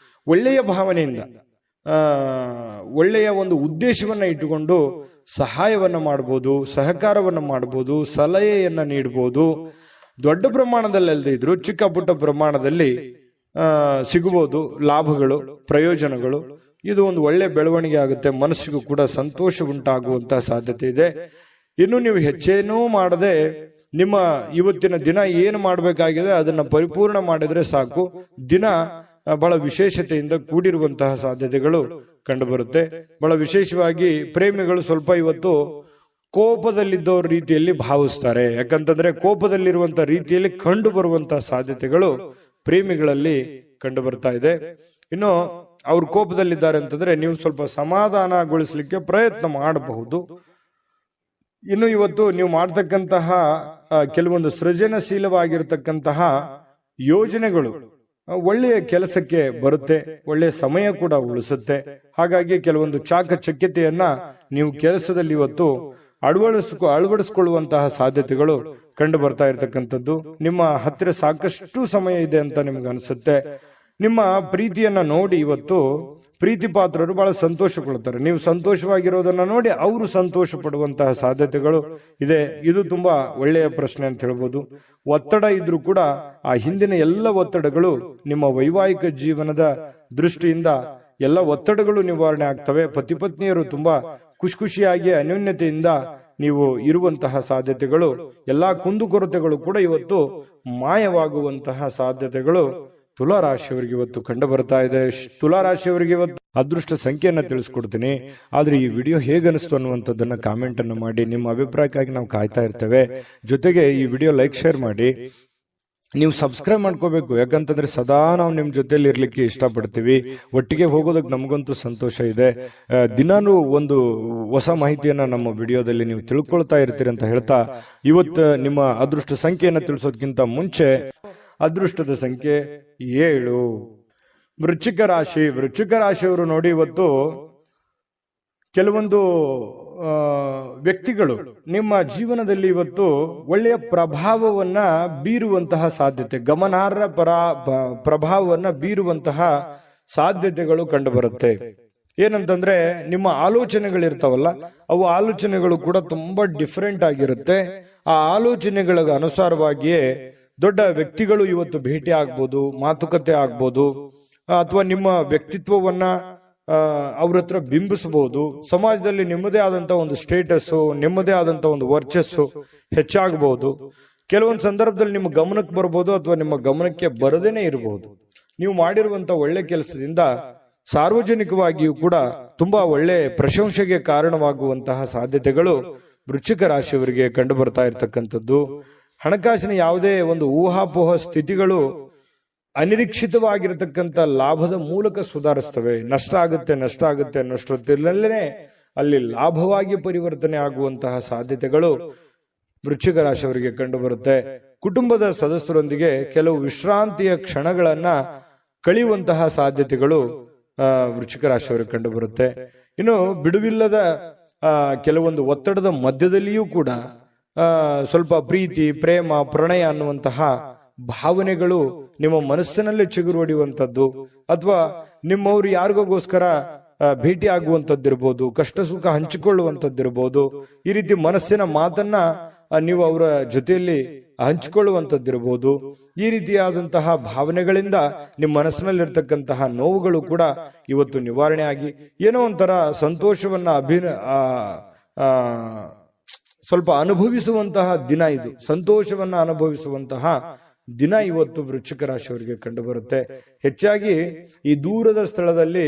ಒಳ್ಳೆಯ ಭಾವನೆಯಿಂದ ಒಳ್ಳೆಯ ಒಂದು ಉದ್ದೇಶವನ್ನ ಇಟ್ಟುಕೊಂಡು ಸಹಾಯವನ್ನ ಮಾಡಬಹುದು, ಸಹಕಾರವನ್ನ ಮಾಡಬಹುದು, ಸಲಹೆಯನ್ನ ನೀಡಬಹುದು. ದೊಡ್ಡ ಪ್ರಮಾಣದಲ್ಲಿ ಅಲ್ಲದೆ ಇದ್ರು ಚಿಕ್ಕ ಪುಟ್ಟ ಪ್ರಮಾಣದಲ್ಲಿ ಸಿಗಬಹುದು ಲಾಭಗಳು, ಪ್ರಯೋಜನಗಳು. ಇದು ಒಂದು ಒಳ್ಳೆ ಬೆಳವಣಿಗೆ ಆಗುತ್ತೆ. ಮನಸ್ಸಿಗೂ ಕೂಡ ಸಂತೋಷ ಉಂಟಾಗುವಂತಹ ಸಾಧ್ಯತೆ ಇದೆ. ಇನ್ನು ನೀವು ಹೆಚ್ಚೇನೂ ಮಾಡದೆ ನಿಮ್ಮ ಇವತ್ತಿನ ದಿನ ಏನು ಮಾಡಬೇಕಾಗಿದೆ ಅದನ್ನ ಪರಿಪೂರ್ಣ ಮಾಡಿದ್ರೆ ಸಾಕು. ದಿನ ಬಹಳ ವಿಶೇಷತೆಯಿಂದ ಕೂಡಿರುವಂತಹ ಸಾಧ್ಯತೆಗಳು ಕಂಡುಬರುತ್ತೆ. ಬಹಳ ವಿಶೇಷವಾಗಿ ಪ್ರೇಮಿಗಳು ಸ್ವಲ್ಪ ಇವತ್ತು ಕೋಪದಲ್ಲಿದ್ದವ್ರ ರೀತಿಯಲ್ಲಿ ಭಾವಿಸ್ತಾರೆ. ಯಾಕಂತಂದ್ರೆ ಕೋಪದಲ್ಲಿರುವಂತಹ ರೀತಿಯಲ್ಲಿ ಕಂಡು ಬರುವಂತಹ ಸಾಧ್ಯತೆಗಳು ಪ್ರೇಮಿಗಳಲ್ಲಿ ಕಂಡು ಬರ್ತಾ ಇದೆ. ಇನ್ನು ಅವ್ರು ಕೋಪದಲ್ಲಿದ್ದಾರೆ ಅಂತಂದ್ರೆ ನೀವು ಸ್ವಲ್ಪ ಸಮಾಧಾನಗೊಳಿಸ್ಲಿಕ್ಕೆ ಪ್ರಯತ್ನ ಮಾಡಬಹುದು. ಇನ್ನು ಇವತ್ತು ನೀವು ಮಾಡ್ತಕ್ಕಂತಹ ಕೆಲವೊಂದು ಸೃಜನಶೀಲವಾಗಿರ್ತಕ್ಕಂತಹ ಯೋಜನೆಗಳು ಒಳ್ಳೆಯ ಕೆಲಸಕ್ಕೆ ಬರುತ್ತೆ, ಒಳ್ಳೆಯ ಸಮಯ ಕೂಡ ಉಳಿಸುತ್ತೆ. ಹಾಗಾಗಿ ಕೆಲವೊಂದು ಚಾಕಚಕ್ಯತೆಯನ್ನ ನೀವು ಕೆಲಸದಲ್ಲಿ ಇವತ್ತು ಅಳವಡಿಸಿಕೊಳ್ಳುವಂತಹ ಸಾಧ್ಯತೆಗಳು ಕಂಡು ಬರ್ತಾ ಇರತಕ್ಕಂಥದ್ದು. ನಿಮ್ಮ ಹತ್ತಿರ ಸಾಕಷ್ಟು ಸಮಯ ಇದೆ ಅಂತ ನಿಮ್ಗೆ ಅನಿಸುತ್ತೆ. ನಿಮ್ಮ ಪ್ರೀತಿಯನ್ನ ನೋಡಿ ಇವತ್ತು ಪ್ರೀತಿ ಪಾತ್ರರು ಬಹಳ ಸಂತೋಷ ಕೊಡ್ತಾರೆ. ನೀವು ಸಂತೋಷವಾಗಿರೋದನ್ನ ನೋಡಿ ಅವರು ಸಂತೋಷ ಪಡುವಂತಹ ಸಾಧ್ಯತೆಗಳು ಇದೆ. ಇದು ತುಂಬಾ ಒಳ್ಳೆಯ ಪ್ರಶ್ನೆ ಅಂತ ಹೇಳ್ಬೋದು. ಒತ್ತಡ ಇದ್ರೂ ಕೂಡ ಆ ಹಿಂದಿನ ಎಲ್ಲ ಒತ್ತಡಗಳು ನಿಮ್ಮ ವೈವಾಹಿಕ ಜೀವನದ ದೃಷ್ಟಿಯಿಂದ ಎಲ್ಲ ಒತ್ತಡಗಳು ನಿವಾರಣೆ ಆಗ್ತವೆ. ಪತಿ ಪತ್ನಿಯರು ತುಂಬಾ ಖುಷಿಯಾಗಿ ಅನ್ಯೋನ್ಯತೆಯಿಂದ ನೀವು ಇರುವಂತಹ ಸಾಧ್ಯತೆಗಳು, ಎಲ್ಲಾ ಕುಂದುಕೊರತೆಗಳು ಕೂಡ ಇವತ್ತು ಮಾಯವಾಗುವಂತಹ ಸಾಧ್ಯತೆಗಳು ತುಲಾ ರಾಶಿಯವರಿಗೆ ಇವತ್ತು ಕಂಡು ಬರ್ತಾ ಇದೆ. ತುಲಾ ರಾಶಿಯವರಿಗೆ ಇವತ್ತು ಅದೃಷ್ಟ ಸಂಖ್ಯೆಯನ್ನ ತಿಳಿಸ್ಕೊಡ್ತೀನಿ. ಆದ್ರೆ ಈ ವಿಡಿಯೋ ಹೇಗನಿಸ್ತು ಅನ್ನುವಂಥದ್ದನ್ನ ಕಾಮೆಂಟ್ ಅನ್ನು ಮಾಡಿ. ನಿಮ್ಮ ಅಭಿಪ್ರಾಯಕ್ಕಾಗಿ ನಾವು ಕಾಯ್ತಾ ಇರ್ತೇವೆ. ಜೊತೆಗೆ ಈ ವಿಡಿಯೋ ಲೈಕ್ ಶೇರ್ ಮಾಡಿ. ನೀವು ಸಬ್ಸ್ಕ್ರೈಬ್ ಮಾಡ್ಕೋಬೇಕು, ಯಾಕಂತಂದ್ರೆ ಸದಾ ನಾವು ನಿಮ್ ಜೊತೆಲಿ ಇರ್ಲಿಕ್ಕೆ ಇಷ್ಟಪಡ್ತೀವಿ. ಒಟ್ಟಿಗೆ ಹೋಗೋದಕ್ಕೆ ನಮಗಂತೂ ಸಂತೋಷ ಇದೆ. ದಿನಾನು ಒಂದು ಹೊಸ ಮಾಹಿತಿಯನ್ನ ನಮ್ಮ ವಿಡಿಯೋದಲ್ಲಿ ನೀವು ತಿಳ್ಕೊಳ್ತಾ ಇರ್ತೀರಿ ಅಂತ ಹೇಳ್ತಾ, ಇವತ್ತು ನಿಮ್ಮ ಅದೃಷ್ಟ ಸಂಖ್ಯೆಯನ್ನ ತಿಳಿಸೋದಕ್ಕಿಂತ ಮುಂಚೆ ಅದೃಷ್ಟದ ಸಂಖ್ಯೆ 7. ವೃಶ್ಚಿಕ ರಾಶಿ. ವೃಶ್ಚಿಕ ರಾಶಿಯವರು ನೋಡಿ, ಇವತ್ತು ಕೆಲವೊಂದು ವ್ಯಕ್ತಿಗಳು ನಿಮ್ಮ ಜೀವನದಲ್ಲಿ ಇವತ್ತು ಒಳ್ಳೆಯ ಪ್ರಭಾವವನ್ನ ಬೀರುವಂತಹ ಸಾಧ್ಯತೆ, ಗಮನಾರ್ಹ ಪ್ರಭಾವವನ್ನ ಬೀರುವಂತಹ ಸಾಧ್ಯತೆಗಳು ಕಂಡು ಬರುತ್ತೆ. ಏನಂತಂದ್ರೆ ನಿಮ್ಮ ಆಲೋಚನೆಗಳಿರ್ತಾವಲ್ಲ, ಅವು ಆಲೋಚನೆಗಳು ಕೂಡ ತುಂಬಾ ಡಿಫರೆಂಟ್ ಆಗಿರುತ್ತೆ. ಆ ಆಲೋಚನೆಗಳ ಅನುಸಾರವಾಗಿಯೇ ದೊಡ್ಡ ವ್ಯಕ್ತಿಗಳು ಇವತ್ತು ಭೇಟಿ ಆಗ್ಬೋದು, ಮಾತುಕತೆ ಆಗ್ಬೋದು, ಅಥವಾ ನಿಮ್ಮ ವ್ಯಕ್ತಿತ್ವವನ್ನ ಅವ್ರ ಹತ್ರ ಬಿಂಬಿಸಬಹುದು. ಸಮಾಜದಲ್ಲಿ ನಿಮ್ಮದೇ ಆದಂತ ಒಂದು ಸ್ಟೇಟಸ್, ನಿಮ್ಮದೇ ಆದಂತ ಒಂದು ವರ್ಚಸ್ಸು ಹೆಚ್ಚಾಗಬಹುದು. ಕೆಲವೊಂದು ಸಂದರ್ಭದಲ್ಲಿ ನಿಮ್ಮ ಗಮನಕ್ಕೆ ಬರ್ಬೋದು, ಅಥವಾ ನಿಮ್ಮ ಗಮನಕ್ಕೆ ಬರದೇನೆ ಇರಬಹುದು. ನೀವು ಮಾಡಿರುವಂತ ಒಳ್ಳೆ ಕೆಲಸದಿಂದ ಸಾರ್ವಜನಿಕವಾಗಿಯೂ ಕೂಡ ತುಂಬಾ ಒಳ್ಳೆ ಪ್ರಶಂಸೆಗೆ ಕಾರಣವಾಗುವಂತಹ ಸಾಧ್ಯತೆಗಳು ವೃಶ್ಚಿಕ ರಾಶಿಯವರಿಗೆ ಕಂಡು ಬರ್ತಾ ಇರತಕ್ಕಂಥದ್ದು. ಹಣಕಾಸಿನ ಯಾವುದೇ ಒಂದು ಊಹಾಪೋಹ ಸ್ಥಿತಿಗಳು ಅನಿರೀಕ್ಷಿತವಾಗಿರತಕ್ಕಂಥ ಲಾಭದ ಮೂಲಕ ಸುಧಾರಿಸ್ತವೆ. ನಷ್ಟ ಆಗುತ್ತೆ ಅನ್ನೋಷ್ಟೊತ್ತಿನಲ್ಲೇ ಅಲ್ಲಿ ಲಾಭವಾಗಿ ಪರಿವರ್ತನೆ ಆಗುವಂತಹ ಸಾಧ್ಯತೆಗಳು ವೃಶ್ಚಿಕ ರಾಶಿಯವರಿಗೆ ಕಂಡು ಬರುತ್ತೆ. ಕುಟುಂಬದ ಸದಸ್ಯರೊಂದಿಗೆ ಕೆಲವು ವಿಶ್ರಾಂತಿಯ ಕ್ಷಣಗಳನ್ನ ಕಳೆಯುವಂತಹ ಸಾಧ್ಯತೆಗಳು ವೃಶ್ಚಿಕ ರಾಶಿಯವರಿಗೆ ಕಂಡು ಬರುತ್ತೆ. ಇನ್ನು ಬಿಡುವಿಲ್ಲದ ಕೆಲವೊಂದು ಒತ್ತಡದ ಮಧ್ಯದಲ್ಲಿಯೂ ಕೂಡ ಸ್ವಲ್ಪ ಪ್ರೀತಿ, ಪ್ರೇಮ, ಪ್ರಣಯ ಅನ್ನುವಂತಹ ಭಾವನೆಗಳು ನಿಮ್ಮ ಮನಸ್ಸಿನಲ್ಲೇ ಚಿಗುರು ಹೊಡೆಯುವಂಥದ್ದು, ಅಥವಾ ನಿಮ್ಮವರು ಯಾರಿಗೋಸ್ಕರ ಭೇಟಿ ಆಗುವಂಥದ್ದಿರ್ಬೋದು, ಕಷ್ಟ ಸುಖ ಹಂಚಿಕೊಳ್ಳುವಂಥದ್ದಿರ್ಬೋದು. ಈ ರೀತಿ ಮನಸ್ಸಿನ ಮಾತನ್ನ ನೀವು ಅವರ ಜೊತೆಯಲ್ಲಿ ಹಂಚಿಕೊಳ್ಳುವಂಥದ್ದಿರ್ಬೋದು. ಈ ರೀತಿಯಾದಂತಹ ಭಾವನೆಗಳಿಂದ ನಿಮ್ಮ ಮನಸ್ಸಿನಲ್ಲಿರ್ತಕ್ಕಂತಹ ನೋವುಗಳು ಕೂಡ ಇವತ್ತು ನಿವಾರಣೆ ಆಗಿ ಏನೋ ಒಂಥರ ಸಂತೋಷವನ್ನ ಸ್ವಲ್ಪ ಅನುಭವಿಸುವಂತಹ ದಿನ ಇದು. ಸಂತೋಷವನ್ನ ಅನುಭವಿಸುವಂತಹ ದಿನ ಇವತ್ತು ವೃಶ್ಚಿಕ ರಾಶಿಯವರಿಗೆ ಕಂಡು ಬರುತ್ತೆ. ಹೆಚ್ಚಾಗಿ ಈ ದೂರದ ಸ್ಥಳದಲ್ಲಿ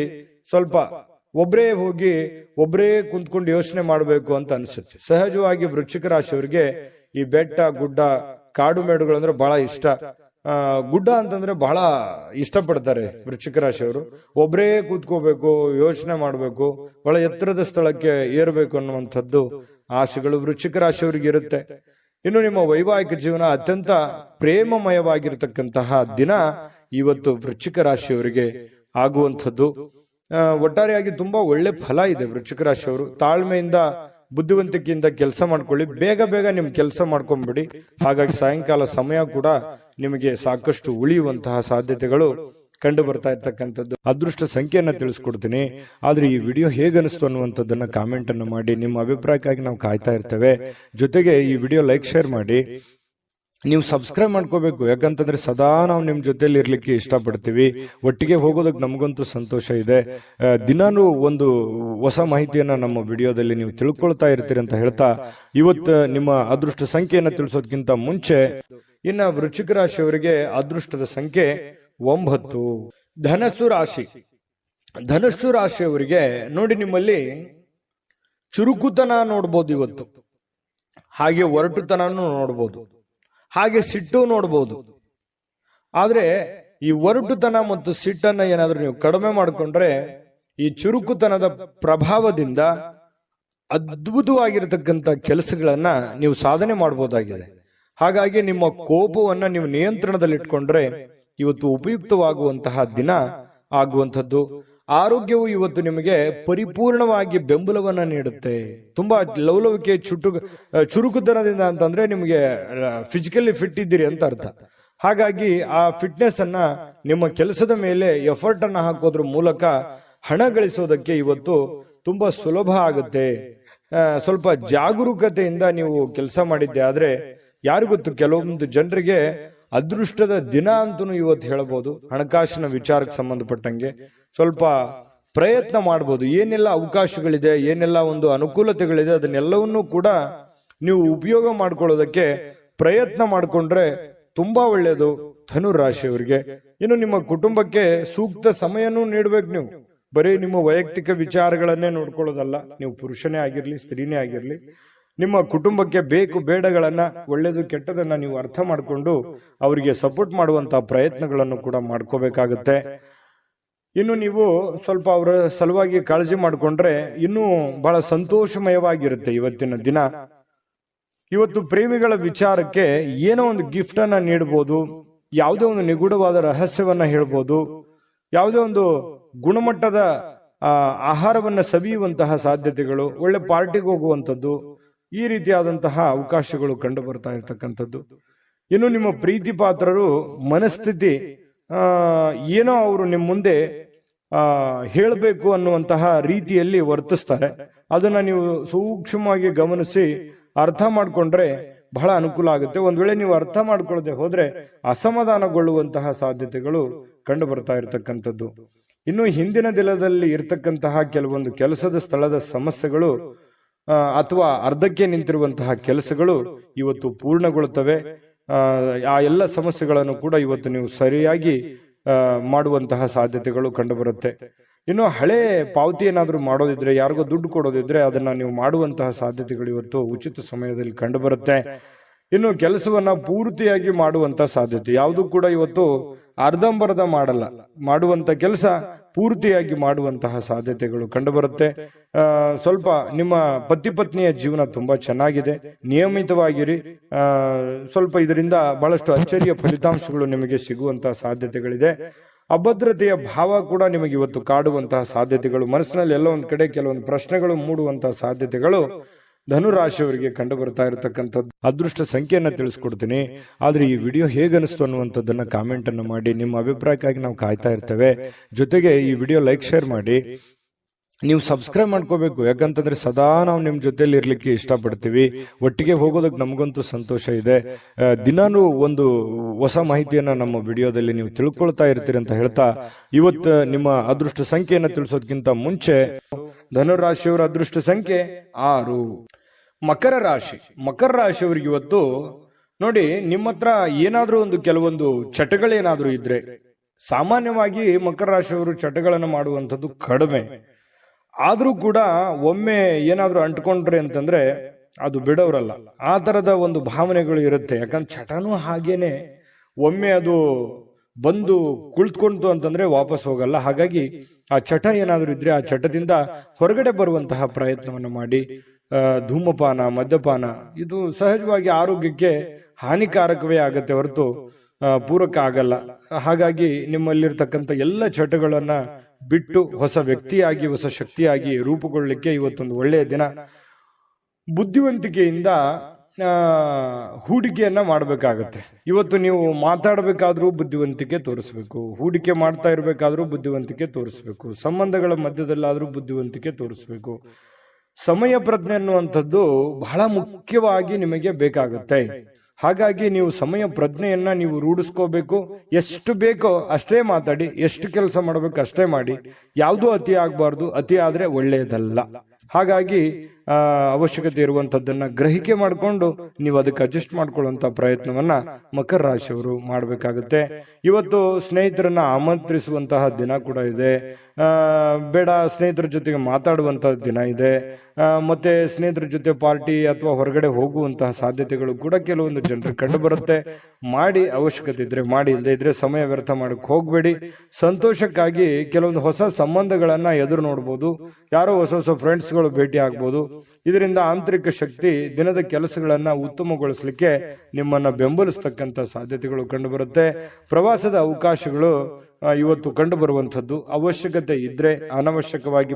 ಸ್ವಲ್ಪ ಒಬ್ಬರೇ ಹೋಗಿ ಒಬ್ಬರೇ ಕುಂತ್ಕೊಂಡು ಯೋಚನೆ ಮಾಡಬೇಕು ಅಂತ ಅನ್ಸುತ್ತೆ. ಸಹಜವಾಗಿ ವೃಶ್ಚಿಕ ರಾಶಿಯವರಿಗೆ ಈ ಬೆಟ್ಟ, ಗುಡ್ಡ, ಕಾಡು ಮೇಡುಗಳು ಅಂದ್ರೆ ಬಹಳ ಇಷ್ಟ. ಗುಡ್ಡ ಅಂತಂದ್ರೆ ಬಹಳ ಇಷ್ಟಪಡ್ತಾರೆ ವೃಶ್ಚಿಕ ರಾಶಿಯವರು. ಒಬ್ಬರೇ ಕೂತ್ಕೋಬೇಕು, ಯೋಚನೆ ಮಾಡಬೇಕು, ಬಹಳ ಎತ್ತರದ ಸ್ಥಳಕ್ಕೆ ಏರಬೇಕು ಅನ್ನುವಂಥದ್ದು ಆಸೆಗಳು ವೃಶ್ಚಿಕ ರಾಶಿಯವರಿಗೆ ಇರುತ್ತೆ. ಇನ್ನು ನಿಮ್ಮ ವೈವಾಹಿಕ ಜೀವನ ಅತ್ಯಂತ ಪ್ರೇಮಮಯವಾಗಿರ್ತಕ್ಕಂತಹ ದಿನ ಇವತ್ತು ವೃಶ್ಚಿಕ ರಾಶಿಯವರಿಗೆ ಆಗುವಂಥದ್ದು. ಒಟ್ಟಾರೆಯಾಗಿ ತುಂಬಾ ಒಳ್ಳೆ ಫಲ ಇದೆ ವೃಶ್ಚಿಕ ರಾಶಿಯವರು. ತಾಳ್ಮೆಯಿಂದ, ಬುದ್ಧಿವಂತಿಕೆಯಿಂದ ಕೆಲಸ ಮಾಡ್ಕೊಳ್ಳಿ. ಬೇಗ ನಿಮ್ ಕೆಲಸ ಮಾಡ್ಕೊಂಡ್ಬಿಡಿ. ಹಾಗಾಗಿ ಸಾಯಂಕಾಲ ಸಮಯ ಕೂಡ ನಿಮಗೆ ಸಾಕಷ್ಟು ಉಳಿಯುವಂತಹ ಸಾಧ್ಯತೆಗಳು ಕಂಡು ಬರ್ತಾ ಇರ್ತಕ್ಕಂಥದ್ದು. ಅದೃಷ್ಟ ಸಂಖ್ಯೆಯನ್ನ ತಿಳಿಸ್ಕೊಡ್ತೀನಿ. ಆದ್ರೆ ಈ ವಿಡಿಯೋ ಹೇಗನಿಸ್ತು ಅನ್ನುವಂಥದ್ದನ್ನ ಕಾಮೆಂಟ್ ಅನ್ನು ಮಾಡಿ. ನಿಮ್ಮ ಅಭಿಪ್ರಾಯಕ್ಕಾಗಿ ನಾವು ಕಾಯ್ತಾ ಇರ್ತೇವೆ. ಜೊತೆಗೆ ಈ ವಿಡಿಯೋ ಲೈಕ್ ಶೇರ್ ಮಾಡಿ. ನೀವು ಸಬ್ಸ್ಕ್ರೈಬ್ ಮಾಡ್ಕೋಬೇಕು, ಯಾಕಂತಂದ್ರೆ ಸದಾ ನಾವು ನಿಮ್ ಜೊತೆಲಿ ಇರ್ಲಿಕ್ಕೆ ಇಷ್ಟಪಡ್ತೀವಿ. ಒಟ್ಟಿಗೆ ಹೋಗೋದಕ್ಕೆ ನಮಗಂತೂ ಸಂತೋಷ ಇದೆ. ದಿನಾನು ಒಂದು ಹೊಸ ಮಾಹಿತಿಯನ್ನ ನಮ್ಮ ವಿಡಿಯೋದಲ್ಲಿ ನೀವು ತಿಳ್ಕೊಳ್ತಾ ಇರ್ತೀರಿ ಅಂತ ಹೇಳ್ತಾ, ಇವತ್ತು ನಿಮ್ಮ ಅದೃಷ್ಟ ಸಂಖ್ಯೆಯನ್ನ ತಿಳಿಸೋದಕ್ಕಿಂತ ಮುಂಚೆ ಇನ್ನ ವೃಶ್ಚಿಕ ರಾಶಿಯವರಿಗೆ ಅದೃಷ್ಟದ ಸಂಖ್ಯೆ 9. ಧನಸ್ಸು ರಾಶಿ. ಧನಸ್ಸು ರಾಶಿಯವರಿಗೆ ನೋಡಿ, ನಿಮ್ಮಲ್ಲಿ ಚುರುಕುತನ ನೋಡ್ಬೋದು ಇವತ್ತು, ಹಾಗೆ ಒರಟುತನೂ ನೋಡ್ಬೋದು, ಹಾಗೆ ಸಿಟ್ಟು ನೋಡ್ಬೋದು. ಆದ್ರೆ ಈ ಒರಟುತನ ಮತ್ತು ಸಿಟ್ಟನ್ನ ಏನಾದ್ರೂ ನೀವು ಕಡಿಮೆ ಮಾಡಿಕೊಂಡ್ರೆ ಈ ಚುರುಕುತನದ ಪ್ರಭಾವದಿಂದ ಅದ್ಭುತವಾಗಿರತಕ್ಕಂತ ಕೆಲಸಗಳನ್ನ ನೀವು ಸಾಧನೆ ಮಾಡಬಹುದಾಗಿದೆ. ಹಾಗಾಗಿ ನಿಮ್ಮ ಕೋಪವನ್ನ ನೀವು ನಿಯಂತ್ರಣದಲ್ಲಿಟ್ಕೊಂಡ್ರೆ ಇವತ್ತು ಉಪಯುಕ್ತವಾಗುವಂತಹ ದಿನ ಆಗುವಂಥದ್ದು. ಆರೋಗ್ಯವು ಇವತ್ತು ನಿಮಗೆ ಪರಿಪೂರ್ಣವಾಗಿ ಬೆಂಬಲವನ್ನ ನೀಡುತ್ತೆ. ತುಂಬಾ ಲವಲವಿಕೆ, ಚುರುಕುತನದಿಂದ ಅಂತಂದ್ರೆ ನಿಮಗೆ ಫಿಸಿಕಲಿ ಫಿಟ್ ಇದ್ದೀರಿ ಅಂತ ಅರ್ಥ. ಹಾಗಾಗಿ ಆ ಫಿಟ್ನೆಸ್ ಅನ್ನ ನಿಮ್ಮ ಕೆಲಸದ ಮೇಲೆ ಎಫರ್ಟ್ ಅನ್ನ ಹಾಕೋದ್ರ ಮೂಲಕ ಹಣ ಗಳಿಸೋದಕ್ಕೆ ಇವತ್ತು ತುಂಬಾ ಸುಲಭ ಆಗುತ್ತೆ. ಸ್ವಲ್ಪ ಜಾಗರೂಕತೆಯಿಂದ ನೀವು ಕೆಲಸ ಮಾಡಿದ್ದೆ ಆದ್ರೆ ಯಾರು ಗೊತ್ತು, ಕೆಲವೊಂದು ಜನರಿಗೆ ಅದೃಷ್ಟದ ದಿನ ಅಂತೂ ಇವತ್ತು ಹೇಳಬಹುದು. ಹಣಕಾಸಿನ ವಿಚಾರಕ್ಕೆ ಸಂಬಂಧಪಟ್ಟಂಗೆ ಸ್ವಲ್ಪ ಪ್ರಯತ್ನ ಮಾಡಬಹುದು. ಏನೆಲ್ಲ ಅವಕಾಶಗಳಿದೆ, ಏನೆಲ್ಲ ಒಂದು ಅನುಕೂಲತೆಗಳಿದೆ, ಅದನ್ನೆಲ್ಲವನ್ನೂ ಕೂಡ ನೀವು ಉಪಯೋಗ ಮಾಡ್ಕೊಳ್ಳೋದಕ್ಕೆ ಪ್ರಯತ್ನ ಮಾಡಿಕೊಂಡ್ರೆ ತುಂಬಾ ಒಳ್ಳೆಯದು ಧನು ರಾಶಿಯವರಿಗೆ. ಇನ್ನು ನಿಮ್ಮ ಕುಟುಂಬಕ್ಕೆ ಸೂಕ್ತ ಸಮಯನೂ ನೀಡಬೇಕು. ನೀವು ಬರೀ ನಿಮ್ಮ ವೈಯಕ್ತಿಕ ವಿಚಾರಗಳನ್ನೇ ನೋಡ್ಕೊಳ್ಳೋದಲ್ಲ. ನೀವು ಪುರುಷನೇ ಆಗಿರ್ಲಿ, ಸ್ತ್ರೀನೇ ಆಗಿರ್ಲಿ, ನಿಮ್ಮ ಕುಟುಂಬಕ್ಕೆ ಬೇಕು ಬೇಡಗಳನ್ನ, ಒಳ್ಳೇದು ಕೆಟ್ಟದನ್ನ ನೀವು ಅರ್ಥ ಮಾಡಿಕೊಂಡು ಅವರಿಗೆ ಸಪೋರ್ಟ್ ಮಾಡುವಂತಹ ಪ್ರಯತ್ನಗಳನ್ನು ಕೂಡ ಮಾಡ್ಕೋಬೇಕಾಗತ್ತೆ. ಇನ್ನು ನೀವು ಸ್ವಲ್ಪ ಅವರ ಸಲುವಾಗಿ ಕಾಳಜಿ ಮಾಡಿಕೊಂಡ್ರೆ ಇನ್ನೂ ಬಹಳ ಸಂತೋಷಮಯವಾಗಿರುತ್ತೆ ಇವತ್ತಿನ ದಿನ. ಇವತ್ತು ಪ್ರೇಮಿಗಳ ವಿಚಾರಕ್ಕೆ ಏನೋ ಒಂದು ಗಿಫ್ಟ್ ಅನ್ನ ನೀಡಬಹುದು, ಯಾವುದೇ ಒಂದು ನಿಗೂಢವಾದ ರಹಸ್ಯವನ್ನ ಹೇಳ್ಬೋದು, ಯಾವುದೇ ಒಂದು ಗುಣಮಟ್ಟದ ಆಹಾರವನ್ನ ಸವಿಯುವಂತಹ ಸಾಧ್ಯತೆಗಳು, ಒಳ್ಳೆ ಪಾರ್ಟಿಗೆ ಹೋಗುವಂಥದ್ದು, ಈ ರೀತಿಯಾದಂತಹ ಅವಕಾಶಗಳು ಕಂಡು ಬರ್ತಾ ಇರ್ತಕ್ಕಂಥದ್ದು. ಇನ್ನು ನಿಮ್ಮ ಪ್ರೀತಿ ಪಾತ್ರರು ಮನಸ್ಥಿತಿ ಏನೋ ಅವರು ನಿಮ್ಮ ಮುಂದೆ ಹೇಳಬೇಕು ಅನ್ನುವಂತಹ ರೀತಿಯಲ್ಲಿ ವರ್ತಿಸ್ತಾರೆ. ಅದನ್ನ ನೀವು ಸೂಕ್ಷ್ಮವಾಗಿ ಗಮನಿಸಿ ಅರ್ಥ ಮಾಡ್ಕೊಂಡ್ರೆ ಬಹಳ ಅನುಕೂಲ ಆಗುತ್ತೆ. ಒಂದ್ ವೇಳೆ ನೀವು ಅರ್ಥ ಮಾಡ್ಕೊಳ್ಳದೆ ಹೋದ್ರೆ ಅಸಮಾಧಾನಗೊಳ್ಳುವಂತಹ ಸಾಧ್ಯತೆಗಳು ಕಂಡು ಬರ್ತಾ ಇರತಕ್ಕಂಥದ್ದು. ಇನ್ನು ಹಿಂದಿನ ದಿನದಲ್ಲಿ ಇರ್ತಕ್ಕಂತಹ ಕೆಲವೊಂದು ಕೆಲಸದ ಸ್ಥಳದ ಸಮಸ್ಯೆಗಳು ಅಥವಾ ಅರ್ಧಕ್ಕೆ ನಿಂತಿರುವಂತಹ ಕೆಲಸಗಳು ಇವತ್ತು ಪೂರ್ಣಗೊಳ್ಳುತ್ತವೆ. ಆ ಎಲ್ಲ ಸಮಸ್ಯೆಗಳನ್ನು ಕೂಡ ಇವತ್ತು ನೀವು ಸರಿಯಾಗಿ ಮಾಡುವಂತಹ ಸಾಧ್ಯತೆಗಳು ಕಂಡು ಬರುತ್ತೆ. ಇನ್ನು ಹಳೆ ಪಾವತಿ ಏನಾದ್ರೂ ಮಾಡೋದಿದ್ರೆ, ಯಾರಿಗೋ ದುಡ್ಡು ಕೊಡೋದಿದ್ರೆ ಅದನ್ನ ನೀವು ಮಾಡುವಂತಹ ಸಾಧ್ಯತೆಗಳು ಇವತ್ತು ಉಚಿತ ಸಮಯದಲ್ಲಿ ಕಂಡು ಬರುತ್ತೆ. ಇನ್ನು ಕೆಲಸವನ್ನ ಪೂರ್ತಿಯಾಗಿ ಮಾಡುವಂತ ಸಾಧ್ಯತೆ, ಯಾವುದು ಕೂಡ ಇವತ್ತು ಅರ್ಧಂಬರ್ಧ ಮಾಡಲ್ಲ, ಮಾಡುವಂತ ಕೆಲಸ ಪೂರ್ತಿಯಾಗಿ ಮಾಡುವಂತಹ ಸಾಧ್ಯತೆಗಳು ಕಂಡು ಬರುತ್ತೆ. ಸ್ವಲ್ಪ ನಿಮ್ಮ ಪತಿ ಪತ್ನಿಯ ಜೀವನ ತುಂಬಾ ಚೆನ್ನಾಗಿದೆ, ನಿಯಮಿತವಾಗಿರಿ. ಸ್ವಲ್ಪ ಇದರಿಂದ ಬಹಳಷ್ಟು ಅಚ್ಚರಿಯ ಫಲಿತಾಂಶಗಳು ನಿಮಗೆ ಸಿಗುವಂತಹ ಸಾಧ್ಯತೆಗಳಿದೆ. ಅಭದ್ರತೆಯ ಭಾವ ಕೂಡ ನಿಮಗೆ ಇವತ್ತು ಕಾಡುವಂತಹ ಸಾಧ್ಯತೆಗಳು, ಮನಸ್ಸಿನಲ್ಲಿ ಎಲ್ಲ ಒಂದ್ ಕಡೆ ಕೆಲವೊಂದು ಪ್ರಶ್ನೆಗಳು ಮೂಡುವಂತಹ ಸಾಧ್ಯತೆಗಳು ಧನುರಾಶಿಯವರಿಗೆ ಕಂಡು ಬರ್ತಾ ಇರತಕ್ಕಂಥದ್ದು. ಅದೃಷ್ಟ ಸಂಖ್ಯೆಯನ್ನ ತಿಳಿಸ್ಕೊಡ್ತೀನಿ, ಆದ್ರೆ ಈ ವಿಡಿಯೋ ಹೇಗನಿಸ್ತು ಅನ್ನುವಂಥದ್ದನ್ನ ಕಾಮೆಂಟ್ ಅನ್ನು ಮಾಡಿ. ನಿಮ್ಮ ಅಭಿಪ್ರಾಯಕ್ಕಾಗಿ ನಾವು ಕಾಯ್ತಾ ಇರ್ತೇವೆ. ಜೊತೆಗೆ ಈ ವಿಡಿಯೋ ಲೈಕ್, ಶೇರ್ ಮಾಡಿ. ನೀವು ಸಬ್ಸ್ಕ್ರೈಬ್ ಮಾಡ್ಕೋಬೇಕು, ಯಾಕಂತಂದ್ರೆ ಸದಾ ನಾವು ನಿಮ್ ಜೊತೆಲಿ ಇರ್ಲಿಕ್ಕೆ ಇಷ್ಟಪಡ್ತೀವಿ. ಒಟ್ಟಿಗೆ ಹೋಗೋದಕ್ಕೆ ನಮಗಂತೂ ಸಂತೋಷ ಇದೆ. ದಿನಾನು ಒಂದು ಹೊಸ ಮಾಹಿತಿಯನ್ನ ನಮ್ಮ ವಿಡಿಯೋದಲ್ಲಿ ನೀವು ತಿಳ್ಕೊಳ್ತಾ ಇರ್ತೀರಿ ಅಂತ ಹೇಳ್ತಾ, ಇವತ್ತು ನಿಮ್ಮ ಅದೃಷ್ಟ ಸಂಖ್ಯೆಯನ್ನ ತಿಳಿಸೋದಕ್ಕಿಂತ ಮುಂಚೆ ಧನುರಾಶಿಯವರ ಅದೃಷ್ಟ ಸಂಖ್ಯೆ 6. ಮಕರ ರಾಶಿ. ಮಕರ ರಾಶಿಯವರಿಗೆ ಇವತ್ತು ನೋಡಿ, ನಿಮ್ಮ ಹತ್ರ ಏನಾದ್ರೂ ಒಂದು ಕೆಲವೊಂದು ಚಟಗಳೇನಾದ್ರೂ ಇದ್ರೆ, ಸಾಮಾನ್ಯವಾಗಿ ಮಕರ ರಾಶಿಯವರು ಚಟಗಳನ್ನು ಮಾಡುವಂಥದ್ದು ಕಡಿಮೆ. ಆದ್ರೂ ಕೂಡ ಒಮ್ಮೆ ಏನಾದ್ರೂ ಅಂಟ್ಕೊಂಡ್ರೆ ಅಂತಂದ್ರೆ ಅದು ಬಿಡೋರಲ್ಲ. ಆ ತರದ ಒಂದು ಭಾವನೆಗಳು ಇರುತ್ತೆ. ಯಾಕಂದ್ರೆ ಚಟನೂ ಹಾಗೇನೆ, ಒಮ್ಮೆ ಅದು ಬಂದು ಕುಳಿತುಕೊಂತು ಅಂತಂದ್ರೆ ವಾಪಸ್ ಹೋಗಲ್ಲ. ಹಾಗಾಗಿ ಆ ಚಟ ಏನಾದ್ರೂ ಇದ್ರೆ ಆ ಚಟದಿಂದ ಹೊರಗಡೆ ಬರುವಂತಹ ಪ್ರಯತ್ನವನ್ನು ಮಾಡಿ. ಧೂಮಪಾನ, ಮದ್ಯಪಾನ ಇದು ಸಹಜವಾಗಿ ಆರೋಗ್ಯಕ್ಕೆ ಹಾನಿಕಾರಕವೇ ಆಗತ್ತೆ ಹೊರತು ಪೂರಕ ಆಗಲ್ಲ. ಹಾಗಾಗಿ ನಿಮ್ಮಲ್ಲಿರ್ತಕ್ಕಂಥ ಎಲ್ಲ ಚಟಗಳನ್ನ ಬಿಟ್ಟು ಹೊಸ ವ್ಯಕ್ತಿಯಾಗಿ, ಹೊಸ ಶಕ್ತಿಯಾಗಿ ರೂಪುಗೊಳ್ಳಲಿಕ್ಕೆ ಇವತ್ತೊಂದು ಒಳ್ಳೆಯ ದಿನ. ಬುದ್ಧಿವಂತಿಕೆಯಿಂದ ಹೂಡಿಕೆಯನ್ನ ಮಾಡಬೇಕಾಗತ್ತೆ. ಇವತ್ತು ನೀವು ಮಾತಾಡಬೇಕಾದ್ರೂ ಬುದ್ಧಿವಂತಿಕೆ ತೋರಿಸ್ಬೇಕು, ಹೂಡಿಕೆ ಮಾಡ್ತಾ ಇರಬೇಕಾದ್ರೂ ಬುದ್ಧಿವಂತಿಕೆ ತೋರಿಸ್ಬೇಕು, ಸಂಬಂಧಗಳ ಮಧ್ಯದಲ್ಲಾದ್ರೂ ಬುದ್ಧಿವಂತಿಕೆ ತೋರಿಸ್ಬೇಕು. ಸಮಯ ಪ್ರಜ್ಞೆ ಅನ್ನುವಂಥದ್ದು ಬಹಳ ಮುಖ್ಯವಾಗಿ ನಿಮಗೆ ಬೇಕಾಗುತ್ತೆ. ಹಾಗಾಗಿ ನೀವು ಸಮಯ ಪ್ರಜ್ಞೆಯನ್ನ ನೀವು ರೂಢಿಸ್ಕೋಬೇಕು. ಎಷ್ಟು ಬೇಕೋ ಅಷ್ಟೇ ಮಾತಾಡಿ, ಎಷ್ಟು ಕೆಲಸ ಮಾಡಬೇಕು ಅಷ್ಟೇ ಮಾಡಿ. ಯಾವುದೂ ಅತಿ ಆಗಬಾರ್ದು, ಅತಿ ಆದ್ರೆ ಒಳ್ಳೆಯದಲ್ಲ. ಹಾಗಾಗಿ ಅವಶ್ಯಕತೆ ಇರುವಂತದ್ದನ್ನ ಗ್ರಹಿಕೆ ಮಾಡಿಕೊಂಡು ನೀವು ಅದಕ್ಕೆ ಅಡ್ಜಸ್ಟ್ ಮಾಡ್ಕೊಳ್ಳುವಂತ ಪ್ರಯತ್ನವನ್ನ ಮಕರ ರಾಶಿಯವರು ಮಾಡಬೇಕಾಗುತ್ತೆ. ಇವತ್ತು ಸ್ನೇಹಿತರನ್ನ ಆಮಂತ್ರಿಸುವಂತಹ ದಿನ ಕೂಡ ಇದೆ. ಬೇಡ ಸ್ನೇಹಿತರ ಜೊತೆಗೆ ಮಾತಾಡುವಂತಹ ದಿನ ಇದೆ. ಮತ್ತೆ ಸ್ನೇಹಿತರ ಜೊತೆ ಪಾರ್ಟಿ ಅಥವಾ ಹೊರಗಡೆ ಹೋಗುವಂತಹ ಸಾಧ್ಯತೆಗಳು ಕೂಡ ಕೆಲವೊಂದು ಜನರಿಗೆ ಕಂಡು ಬರುತ್ತೆ. ಮಾಡಿ, ಅವಶ್ಯಕತೆ ಇದ್ರೆ ಮಾಡಿ, ಇಲ್ಲದೆ ಇದ್ರೆ ಸಮಯ ವ್ಯರ್ಥ ಮಾಡಕ್ ಹೋಗ್ಬೇಡಿ. ಸಂತೋಷಕ್ಕಾಗಿ ಕೆಲವೊಂದು ಹೊಸ ಸಂಬಂಧಗಳನ್ನ ಎದುರು ನೋಡ್ಬೋದು, ಯಾರೋ ಹೊಸ ಹೊಸ ಫ್ರೆಂಡ್ಸ್ಗಳು ಭೇಟಿ ಆಗ್ಬೋದು. ಇದರಿಂದ ಆಂತರಿಕ ಶಕ್ತಿ ದಿನದ ಕೆಲಸಗಳನ್ನ ಉತ್ತಮಗೊಳಿಸಲಿಕ್ಕೆ ನಿಮ್ಮನ್ನ ಬೆಂಬಲಿಸತಕ್ಕಂತ ಸಾಧ್ಯತೆಗಳು ಕಂಡು ಬರುತ್ತೆ. ಪ್ರವಾಸದ ಅವಕಾಶಗಳು ಇವತ್ತು ಕಂಡು ಬರುವಂತದ್ದು. ಅವಶ್ಯಕತೆ ಇದ್ರೆ ಅನವಶ್ಯಕವಾಗಿ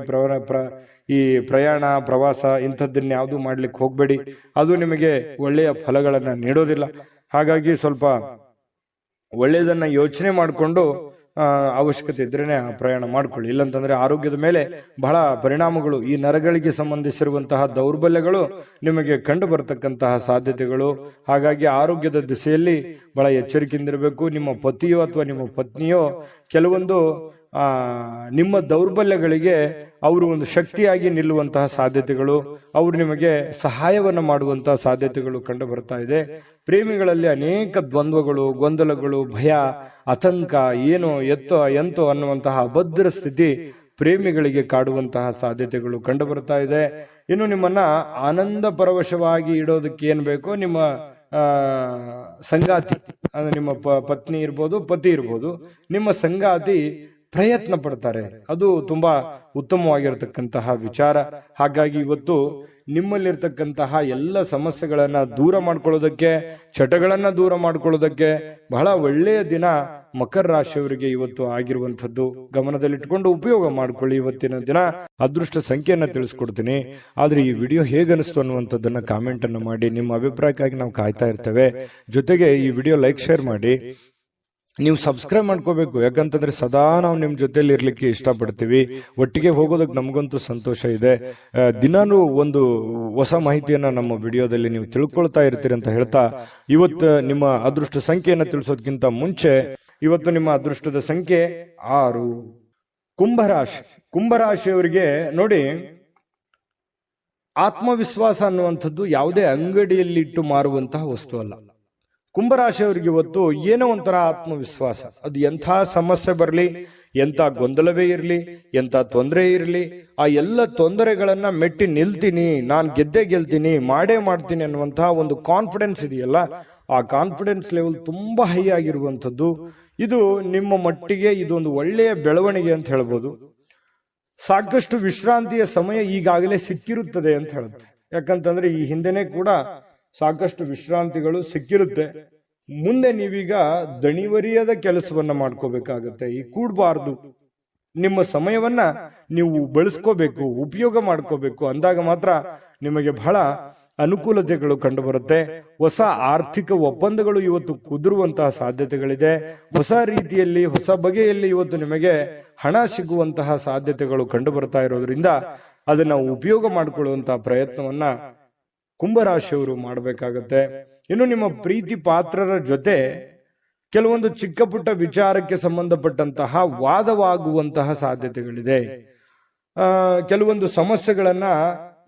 ಈ ಪ್ರಯಾಣ, ಪ್ರವಾಸ ಇಂಥದ್ದನ್ನ ಯಾವುದು ಮಾಡ್ಲಿಕ್ಕೆ ಹೋಗ್ಬೇಡಿ. ಅದು ನಿಮಗೆ ಒಳ್ಳೆಯ ಫಲಗಳನ್ನ ನೀಡೋದಿಲ್ಲ. ಹಾಗಾಗಿ ಸ್ವಲ್ಪ ಒಳ್ಳೆಯದನ್ನ ಯೋಚನೆ ಮಾಡಿಕೊಂಡು ಅವಶ್ಯಕತೆ ಇದ್ರೇನೆ ಪ್ರಯಾಣ ಮಾಡ್ಕೊಳ್ಳಿ. ಇಲ್ಲಂತಂದ್ರೆ ಆರೋಗ್ಯದ ಮೇಲೆ ಬಹಳ ಪರಿಣಾಮಗಳು, ಈ ನರಗಳಿಗೆ ಸಂಬಂಧಿಸಿರುವಂತಹ ದೌರ್ಬಲ್ಯಗಳು ನಿಮಗೆ ಕಂಡು ಬರತಕ್ಕಂತಹ ಸಾಧ್ಯತೆಗಳು. ಹಾಗಾಗಿ ಆರೋಗ್ಯದ ದಿಸೆಯಲ್ಲಿ ಬಹಳ ಎಚ್ಚರಿಕೆಯಿಂದಿರಬೇಕು. ನಿಮ್ಮ ಪತಿಯೋ ಅಥವಾ ನಿಮ್ಮ ಪತ್ನಿಯೋ ಕೆಲವೊಂದು ನಿಮ್ಮ ದೌರ್ಬಲ್ಯಗಳಿಗೆ ಅವರು ಒಂದು ಶಕ್ತಿಯಾಗಿ ನಿಲ್ಲುವಂತಹ ಸಾಧ್ಯತೆಗಳು, ಅವರು ನಿಮಗೆ ಸಹಾಯವನ್ನು ಮಾಡುವಂತಹ ಸಾಧ್ಯತೆಗಳು ಕಂಡು ಬರ್ತಾ ಇದೆ. ಪ್ರೇಮಿಗಳಲ್ಲಿ ಅನೇಕ ದ್ವಂದ್ವಗಳು, ಗೊಂದಲಗಳು, ಭಯ, ಆತಂಕ, ಏನೋ ಎಂತೋ ಅನ್ನುವಂತಹ ಅಭದ್ರ ಸ್ಥಿತಿ ಪ್ರೇಮಿಗಳಿಗೆ ಕಾಡುವಂತಹ ಸಾಧ್ಯತೆಗಳು ಕಂಡು ಬರ್ತಾ ಇದೆ. ಇನ್ನು ನಿಮ್ಮನ್ನ ಆನಂದ ಪರವಶವಾಗಿ ಇಡೋದಕ್ಕೆ ಏನ್ ಬೇಕೋ ನಿಮ್ಮ ಸಂಗಾತಿ, ಅಂದ್ರೆ ನಿಮ್ಮ ಪತ್ನಿ ಇರ್ಬೋದು, ಪತಿ ಇರ್ಬೋದು, ನಿಮ್ಮ ಸಂಗಾತಿ ಪ್ರಯತ್ನ ಪಡ್ತಾರೆ. ಅದು ತುಂಬಾ ಉತ್ತಮವಾಗಿರತಕ್ಕಂತಹ ವಿಚಾರ. ಹಾಗಾಗಿ ಇವತ್ತು ನಿಮ್ಮಲ್ಲಿರ್ತಕ್ಕಂತಹ ಎಲ್ಲ ಸಮಸ್ಯೆಗಳನ್ನ ದೂರ ಮಾಡ್ಕೊಳ್ಳೋದಕ್ಕೆ, ಚಟಗಳನ್ನ ದೂರ ಮಾಡ್ಕೊಳ್ಳೋದಕ್ಕೆ ಬಹಳ ಒಳ್ಳೆಯ ದಿನ ಮಕರ ರಾಶಿಯವರಿಗೆ ಇವತ್ತು ಆಗಿರುವಂತದ್ದು. ಗಮನದಲ್ಲಿಟ್ಕೊಂಡು ಉಪಯೋಗ ಮಾಡ್ಕೊಳ್ಳಿ. ಇವತ್ತಿನ ದಿನ ಅದೃಷ್ಟ ಸಂಖ್ಯೆಯನ್ನ ತಿಳಿಸ್ಕೊಡ್ತೀನಿ. ಆದ್ರೆ ಈ ವಿಡಿಯೋ ಹೇಗನಿಸ್ತು ಅನ್ನುವಂಥದ್ದನ್ನ ಕಾಮೆಂಟ್ ಅನ್ನು ಮಾಡಿ. ನಿಮ್ಮ ಅಭಿಪ್ರಾಯಕ್ಕಾಗಿ ನಾವು ಕಾಯ್ತಾ ಇರ್ತೇವೆ. ಜೊತೆಗೆ ಈ ವಿಡಿಯೋ ಲೈಕ್, ಶೇರ್ ಮಾಡಿ. ನೀವು ಸಬ್ಸ್ಕ್ರೈಬ್ ಮಾಡ್ಕೋಬೇಕು, ಯಾಕಂತಂದ್ರೆ ಸದಾ ನಾವು ನಿಮ್ ಜೊತೆಲಿ ಇರ್ಲಿಕ್ಕೆ ಇಷ್ಟಪಡ್ತೀವಿ. ಒಟ್ಟಿಗೆ ಹೋಗೋದಕ್ಕೆ ನಮಗಂತೂ ಸಂತೋಷ ಇದೆ. ದಿನಾನು ಒಂದು ಹೊಸ ಮಾಹಿತಿಯನ್ನ ನಮ್ಮ ವಿಡಿಯೋದಲ್ಲಿ ನೀವು ತಿಳ್ಕೊಳ್ತಾ ಇರ್ತೀರಿ ಅಂತ ಹೇಳ್ತಾ, ಇವತ್ತು ನಿಮ್ಮ ಅದೃಷ್ಟ ಸಂಖ್ಯೆಯನ್ನ ತಿಳಿಸೋದಕ್ಕಿಂತ ಮುಂಚೆ ಇವತ್ತು ನಿಮ್ಮ ಅದೃಷ್ಟದ ಸಂಖ್ಯೆ 6. ಕುಂಭರಾಶಿ. ಕುಂಭರಾಶಿಯವರಿಗೆ ನೋಡಿ, ಆತ್ಮವಿಶ್ವಾಸ ಅನ್ನುವಂಥದ್ದು ಯಾವುದೇ ಅಂಗಡಿಯಲ್ಲಿ ಇಟ್ಟು ಮಾರುವಂತಹ ವಸ್ತು ಅಲ್ಲ. ಕುಂಭರಾಶಿಯವರಿಗೆ ಇವತ್ತು ಏನೋ ಒಂಥರ ಆತ್ಮವಿಶ್ವಾಸ. ಅದು ಎಂಥ ಸಮಸ್ಯೆ ಬರಲಿ, ಎಂಥ ಗೊಂದಲವೇ ಇರಲಿ, ಎಂಥ ತೊಂದರೆ ಇರಲಿ, ಆ ಎಲ್ಲ ತೊಂದರೆಗಳನ್ನ ಮೆಟ್ಟಿ ನಿಲ್ತೀನಿ, ನಾನು ಗೆದ್ದೇ ಗೆಲ್ತೀನಿ, ಮಾಡೇ ಮಾಡ್ತೀನಿ ಅನ್ನುವಂತಹ ಒಂದು ಕಾನ್ಫಿಡೆನ್ಸ್ ಇದೆಯಲ್ಲ, ಆ ಕಾನ್ಫಿಡೆನ್ಸ್ ಲೆವೆಲ್ ತುಂಬಾ ಹೈ ಆಗಿರುವಂಥದ್ದು. ಇದು ನಿಮ್ಮ ಮಟ್ಟಿಗೆ ಇದೊಂದು ಒಳ್ಳೆಯ ಬೆಳವಣಿಗೆ ಅಂತ ಹೇಳ್ಬೋದು. ಸಾಕಷ್ಟು ವಿಶ್ರಾಂತಿಯ ಸಮಯ ಈಗಾಗಲೇ ಸಿಕ್ಕಿರುತ್ತದೆ ಅಂತ ಹೇಳುತ್ತೆ. ಯಾಕಂತಂದ್ರೆ ಈ ಹಿಂದೆನೆ ಕೂಡ ಸಾಕಷ್ಟು ವಿಶ್ರಾಂತಿಗಳು ಸಿಕ್ಕಿರುತ್ತೆ. ಮುಂದೆ ನೀವೀಗ ದಣಿವರಿಯದ ಕೆಲಸವನ್ನ ಮಾಡ್ಕೋಬೇಕಾಗತ್ತೆ. ಈ ಕೂಡಬಾರ್ದು. ನಿಮ್ಮ ಸಮಯವನ್ನ ನೀವು ಬಳಸ್ಕೋಬೇಕು, ಉಪಯೋಗ ಮಾಡ್ಕೋಬೇಕು. ಅಂದಾಗ ಮಾತ್ರ ನಿಮಗೆ ಬಹಳ ಅನುಕೂಲತೆಗಳು ಕಂಡು ಬರುತ್ತೆ. ಹೊಸ ಆರ್ಥಿಕ ಒಪ್ಪಂದಗಳು ಇವತ್ತು ಕುದುರುವಂತಹ ಸಾಧ್ಯತೆಗಳಿದೆ. ಹೊಸ ರೀತಿಯಲ್ಲಿ, ಹೊಸ ಬಗೆಯಲ್ಲಿ ಇವತ್ತು ನಿಮಗೆ ಹಣ ಸಿಗುವಂತಹ ಸಾಧ್ಯತೆಗಳು ಕಂಡು ಬರ್ತಾ ಇರೋದ್ರಿಂದ ಅದನ್ನ ಉಪಯೋಗ ಮಾಡಿಕೊಳ್ಳುವಂತಹ ಪ್ರಯತ್ನವನ್ನ ಕುಂಭರಾಶಿಯವರು ಮಾಡಬೇಕಾಗತ್ತೆ. ಇನ್ನು ನಿಮ್ಮ ಪ್ರೀತಿ ಪಾತ್ರರ ಜೊತೆ ಕೆಲವೊಂದು ಚಿಕ್ಕ ಪುಟ್ಟ ವಿಚಾರಕ್ಕೆ ಸಂಬಂಧಪಟ್ಟಂತಹ ವಾದವಾಗುವಂತಹ ಸಾಧ್ಯತೆಗಳಿದೆ. ಕೆಲವೊಂದು ಸಮಸ್ಯೆಗಳನ್ನ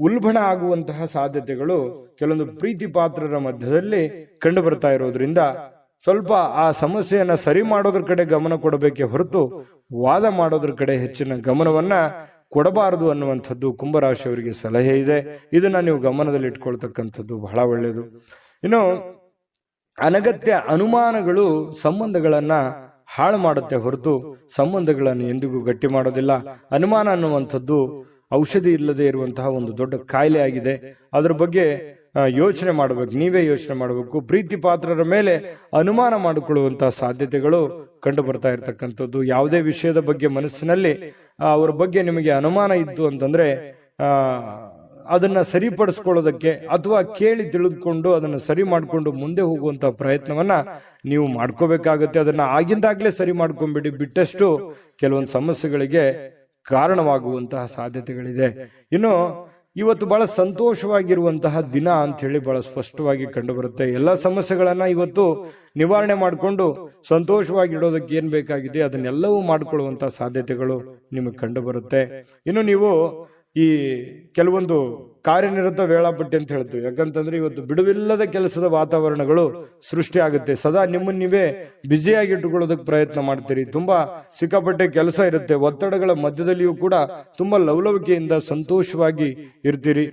ಉಲ್ಬಣ ಆಗುವಂತಹ ಸಾಧ್ಯತೆಗಳು ಕೆಲವೊಂದು ಪ್ರೀತಿ ಪಾತ್ರರ ಮಧ್ಯದಲ್ಲಿ ಕಂಡು ಬರ್ತಾ ಇರೋದ್ರಿಂದ ಸ್ವಲ್ಪ ಆ ಸಮಸ್ಯೆಯನ್ನ ಸರಿ ಮಾಡೋದ್ರ ಕಡೆ ಗಮನ ಕೊಡಬೇಕೆ ಹೊರತು ವಾದ ಮಾಡೋದ್ರ ಕಡೆ ಹೆಚ್ಚಿನ ಗಮನವನ್ನ ಕೊಡಬಾರದು ಅನ್ನುವಂಥದ್ದು ಕುಂಭರಾಶಿಯವರಿಗೆ ಸಲಹೆ ಇದೆ. ಇದನ್ನ ನೀವು ಗಮನದಲ್ಲಿ ಇಟ್ಕೊಳ್ತಕ್ಕಂಥದ್ದು ಬಹಳ ಒಳ್ಳೆಯದು. ಇನ್ನು ಅನಗತ್ಯ ಅನುಮಾನಗಳು ಸಂಬಂಧಗಳನ್ನ ಹಾಳು ಮಾಡುತ್ತೆ ಹೊರತು ಸಂಬಂಧಗಳನ್ನು ಎಂದಿಗೂ ಗಟ್ಟಿ ಮಾಡೋದಿಲ್ಲ. ಅನುಮಾನ ಅನ್ನುವಂಥದ್ದು ಔಷಧಿ ಇಲ್ಲದೆ ಇರುವಂತಹ ಒಂದು ದೊಡ್ಡ ಕಾಯಿಲೆ ಆಗಿದೆ. ಅದ್ರ ಬಗ್ಗೆ ಯೋಚನೆ ಮಾಡಬೇಕು, ನೀವೇ ಯೋಚನೆ ಮಾಡಬೇಕು. ಪ್ರೀತಿ ಪಾತ್ರರ ಮೇಲೆ ಅನುಮಾನ ಮಾಡಿಕೊಳ್ಳುವಂತಹ ಸಾಧ್ಯತೆಗಳು ಕಂಡು ಬರ್ತಾ ಇರತಕ್ಕಂಥದ್ದು. ಯಾವುದೇ ವಿಷಯದ ಬಗ್ಗೆ ಮನಸ್ಸಿನಲ್ಲಿ ಅವರ ಬಗ್ಗೆ ನಿಮಗೆ ಅನುಮಾನ ಇತ್ತು ಅಂತಂದ್ರೆ ಅದನ್ನ ಸರಿಪಡಿಸ್ಕೊಳ್ಳೋದಕ್ಕೆ ಅಥವಾ ಕೇಳಿ ತಿಳಿದುಕೊಂಡು ಅದನ್ನ ಸರಿ ಮಾಡಿಕೊಂಡು ಮುಂದೆ ಹೋಗುವಂತಹ ಪ್ರಯತ್ನವನ್ನ ನೀವು ಮಾಡ್ಕೋಬೇಕಾಗತ್ತೆ. ಅದನ್ನ ಆಗಿಂದಾಗ್ಲೇ ಸರಿ ಮಾಡ್ಕೊಂಡ್ಬಿಡಿ. ಬಿಟ್ಟಷ್ಟು ಕೆಲವೊಂದು ಸಮಸ್ಯೆಗಳಿಗೆ ಕಾರಣವಾಗುವಂತಹ ಸಾಧ್ಯತೆಗಳಿದೆ. ಇನ್ನು ಇವತ್ತು ಬಹಳ ಸಂತೋಷವಾಗಿರುವಂತಹ ದಿನ ಅಂತ ಹೇಳಿ ಬಹಳ ಸ್ಪಷ್ಟವಾಗಿ ಕಂಡು ಬರುತ್ತೆ. ಎಲ್ಲ ಸಮಸ್ಯೆಗಳನ್ನ ಇವತ್ತು ನಿವಾರಣೆ ಮಾಡಿಕೊಂಡು ಸಂತೋಷವಾಗಿಡೋದಕ್ಕೆ ಏನ್ ಬೇಕಾಗಿದೆ ಅದನ್ನೆಲ್ಲವೂ ಮಾಡಿಕೊಳ್ಳುವಂತಹ ಸಾಧ್ಯತೆಗಳು ನಿಮಗೆ ಕಂಡು ಬರುತ್ತೆ. ಇನ್ನು ನೀವು ಈ ಕೆಲವೊಂದು ಕಾರ್ಯನಿರತ ವೇಳಾಪಟ್ಟಿ ಅಂತ ಹೇಳ್ತೀವಿ. ಯಾಕಂತಂದ್ರೆ ಇವತ್ತು ಬಿಡುವಿಲ್ಲದ ಕೆಲಸದ ವಾತಾವರಣಗಳು ಸೃಷ್ಟಿ ಆಗುತ್ತೆ. ಸದಾ ನಿಮ್ಮನ್ನ ನೀವೇ ಬ್ಯುಸಿಯಾಗಿ ಇಟ್ಟುಕೊಳ್ಳೋದಕ್ಕೆ ಪ್ರಯತ್ನ ಮಾಡ್ತೀರಿ. ತುಂಬಾ ಸಿಕ್ಕಾಪಟ್ಟೆ ಕೆಲಸ ಇರುತ್ತೆ. ಒತ್ತಡಗಳ ಮಧ್ಯದಲ್ಲಿಯೂ ಕೂಡ ತುಂಬಾ ಲವಲವಿಕೆಯಿಂದ ಸಂತೋಷವಾಗಿ ಇರ್ತೀರಿ.